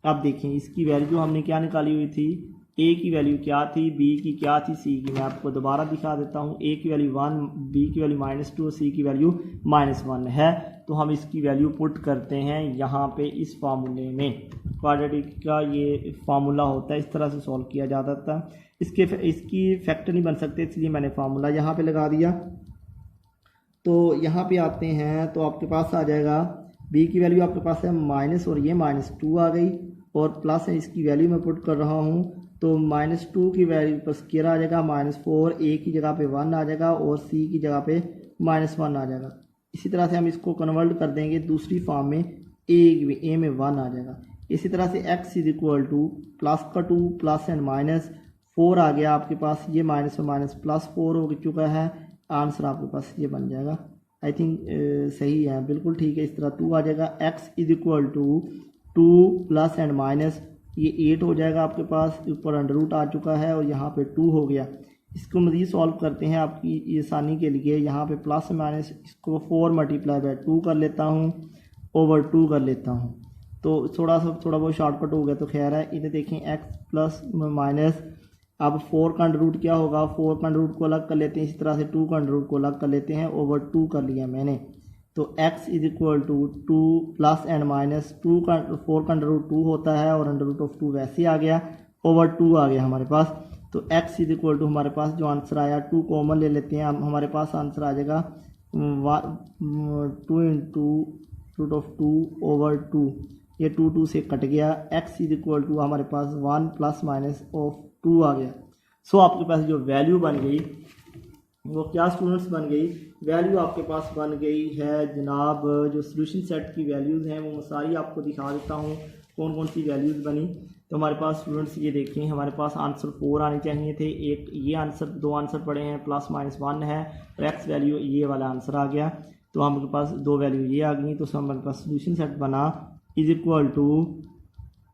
अब देखें इसकी वैल्यू हमने क्या निकाली हुई थी, a की वैल्यू क्या थी, b की क्या थी, c की। मैं आपको दोबारा दिखा देता हूँ, a की वैल्यू 1, b की वैल्यू -2, c की वैल्यू -1 है। तो हम इसकी वैल्यू पुट करते हैं यहाँ पे इस फार्मूले में। क्वाड्रेटिक का ये फार्मूला होता है, इस तरह से सॉल्व किया जाता था। इसकी फैक्टर नहीं बन सकते, इसलिए मैंने फार्मूला यहाँ पे लगा दिया। तो यहाँ पे आते हैं, तो आपके पास आ जाएगा b की वैल्यू आपके पास है माइनस, और ये -2 आ गई, और प्लस है, इसकी वैल्यू मैं पुट कर रहा हूँ। तो -2 की वैल्यू पर स्क्वायर आ जाएगा -4, a की जगह पे 1 आ जाएगा और c की जगह पे -1 आ जाएगा। इसी तरह से हम इसको कन्वर्ट कर देंगे दूसरी फॉर्म में, a में 1 आ जाएगा। इसी तरह से x is equal two plus का 2 प्लस एंड -4 आ गया आपके पास, ये माइनस में माइनस +4 हो चुका है, आंसर आपके पास ये बन जाएगा। आई थिंक सही है, बिल्कुल ठीक है। इस तरह 2 आ जाएगा, x is equal to 2 plus and minus, ये 8 हो जाएगा आपके पास, ऊपर अंडर रूट आ चुका है और यहाँ पे 2 हो गया। इसको मज़ीद सॉल्व करते हैं आपकी आसानी के लिए, यहाँ पे प्लस माइनस इसको 4 मल्टीप्लाई बाय 2 कर लेता हूँ, ओवर 2 कर लेता हूँ, तो थोड़ा बहुत शॉर्टकट हो गया, तो खैर है। इधर देखें x प्लस माइनस, अब 4 का अंडर रूट क्या होगा, 4 का अंडर रूट को अलग कर लेते हैं, इसी तरह से 2 का अंडर रूट को अलग कर लेते हैं, ओवर 2 कर लिया मैंने। तो x is equal to 2 plus and minus 4 का अंडर रूट 2 होता है और अंडर रूट ऑफ 2 वैसे आ गया, ओवर 2 आ गया हमारे पास। तो x इज इक्वल टू हमारे पास जो आंसर आया, 2 कॉमन ले लेते हैं, हमारे पास आंसर आ जाएगा 2 इंटू रूट ऑफ 2 ओवर 2, ये 2 से कट गया। x इज इक्वल टू हमारे पास 1 प्लस माइनस ऑफ 2 आ गया। सो आपके पास जो वैल्यू बन गई वो क्या स्टूडेंट्स बन गई, वैल्यू आपके पास बन गई है जनाब, जो सोल्यूशन सेट की वैल्यूज़ हैं वो सारी आपको दिखा देता हूँ कौन कौन सी वैल्यूज़ बनी। तो हमारे पास स्टूडेंट्स ये देखें, हमारे पास आंसर 4 आने चाहिए थे, एक ये आंसर, 2 आंसर पड़े हैं, प्लस माइनस 1 है और एक्स वैल्यू ये वाला आंसर आ गया। तो हमारे पास 2 वैल्यू ये आ गई, तो हमारे पास सोल्यूशन सेट बना is equal two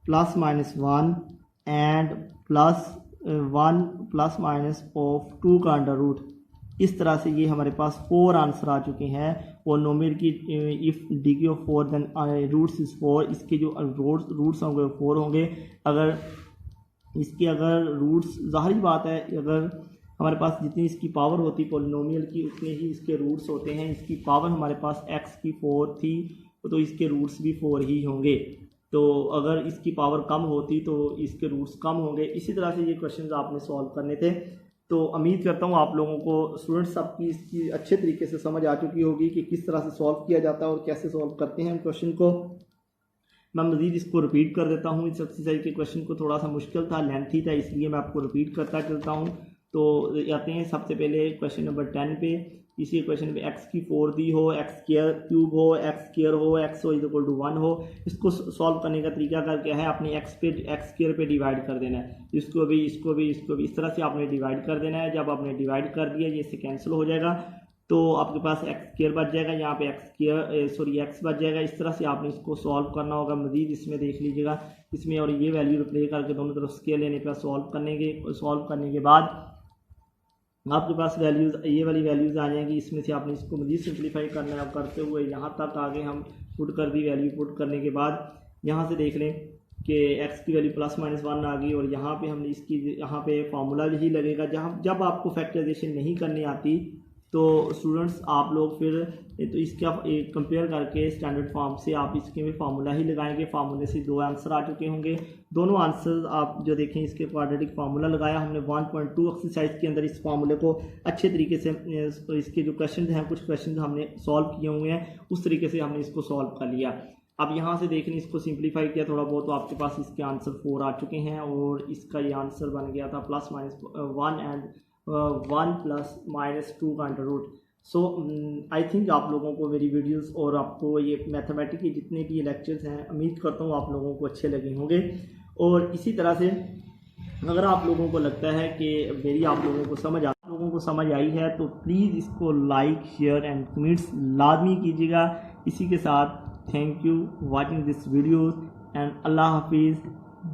plus minus 1 and plus 1 plus minus of 2 का अंडर रूट। इस तरह से ये हमारे पास 4 आंसर आ चुके हैं। और नोमिनल की if degree of 4 then roots is 4, इसके जो रूट्स होंगे 4 होंगे। अगर इसके अगर रूट्स, ज़ाहिर बात है अगर हमारे पास जितनी इसकी पावर होती पॉलिनोमियल की उतने ही इसके रूट्स होते हैं। इसकी पावर हमारे पास x की 4 थी तो इसके रूट्स भी 4 ही होंगे। तो अगर इसकी पावर कम होती तो इसके रूट्स कम होंगे। इसी तरह से ये क्वेश्चंस आपने सॉल्व करने थे। तो उम्मीद करता हूँ आप लोगों को स्टूडेंट्स सबकी इसकी अच्छे तरीके से समझ आ चुकी होगी कि किस तरह से सॉल्व किया जाता है और कैसे सॉल्व करते हैं क्वेश्चन को। मैं मज़ीद इसको रिपीट कर देता हूँ। इस एक्सरसाइज के क्वेश्चन को थोड़ा सा मुश्किल था, लेंथी था, इसलिए मैं आपको रिपीट करता चलता हूँ। तो आते हैं सबसे पहले क्वेश्चन नंबर 10 पे। इसी क्वेश्चन में एक्स की 4d हो, एक्स स्क्वायर क्यूब हो, एक्स स्क्वायर हो, एक्स इज इक्वल टू 1 हो। इसको सॉल्व करने का तरीका क्या है, आपने एक्स स्क्वायर पे डिवाइड कर देना है, इसको भी इसको भी इसको भी, इस तरह से आपने डिवाइड कर देना है। जब आपने डिवाइड कर दिया, ये इससे कैंसिल हो जाएगा, तो आपके पास एक्स स्क्वायर बच जाएगा, यहाँ पे एक्स बच जाएगा। इस तरह से आपने इसको सॉल्व करना होगा। मजीद इसमें देख लीजिएगा, इसमें और ये वैल्यू रिप्लेस करके दोनों तरफ स्केयर लेने पर सॉल्व करने के बाद आपके पास वैल्यूज़, ये वाली वैल्यूज़ आ जाएंगी। इसमें से आपने इसको मज़ीद सिंप्लीफाई करना है। करते हुए यहाँ तक आगे हम पुट कर दी, वैल्यू पुट करने के बाद यहाँ से देख लें कि x की वैल्यू ±1 आ गई, और यहाँ पे हमने इसकी यहाँ पे फार्मूला ही लगेगा। जब आपको फैक्टराइजेशन नहीं करनी आती तो स्टूडेंट्स आप लोग फिर तो इसका कंपेयर करके स्टैंडर्ड फॉर्म से आप इसके में फार्मूला ही लगाएंगे। फार्मूले से 2 आंसर आ चुके होंगे। दोनों आंसर आप जो देखें, इसके क्वाड्रेटिक फार्मूला लगाया हमने 1.2 एक्सरसाइज के अंदर। इस फार्मूले को अच्छे तरीके से इसके जो क्वेश्चन हैं, कुछ क्वेश्चन हमने सॉल्व किए हुए हैं, उस तरीके से हमने इसको सॉल्व कर लिया। अब यहाँ से देखें, इसको सिंप्लीफाई किया थोड़ा बहुत, तो आपके पास इसके आंसर 4 आ चुके हैं, और इसका ये आंसर बन गया था +-1 एंड 1 + -2 का under root. So I think आप लोगों को मेरी वीडियोस और आपको ये मैथमेटिक्स के जितने भी लेक्चर्स हैं, उम्मीद करता हूँ आप लोगों को अच्छे लगे होंगे। और इसी तरह से अगर आप लोगों को लगता है कि मेरी आप लोगों को समझ आई है, तो प्लीज़ इसको लाइक, शेयर एंड कमेंट्स लाजमी कीजिएगा। इसी के साथ thank you watching this video and अल्लाह हाफिज़,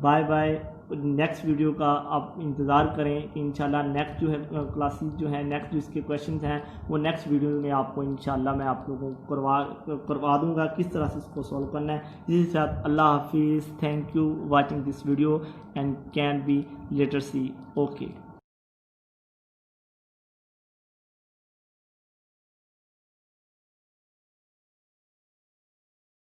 बाय बाय। नेक्स्ट वीडियो का आप इंतज़ार करें कि इंशाल्लाह नेक्स्ट जो है क्लासेस जो है, नेक्स्ट जो इसके क्वेश्चंस हैं, वो नेक्स्ट वीडियो में आपको इंशाल्लाह मैं आप लोगों को करवा दूंगा किस तरह से इसको सॉल्व करना है। इसी के साथ अल्लाह हाफिज़, thank you watching this video and can be later see. Okay.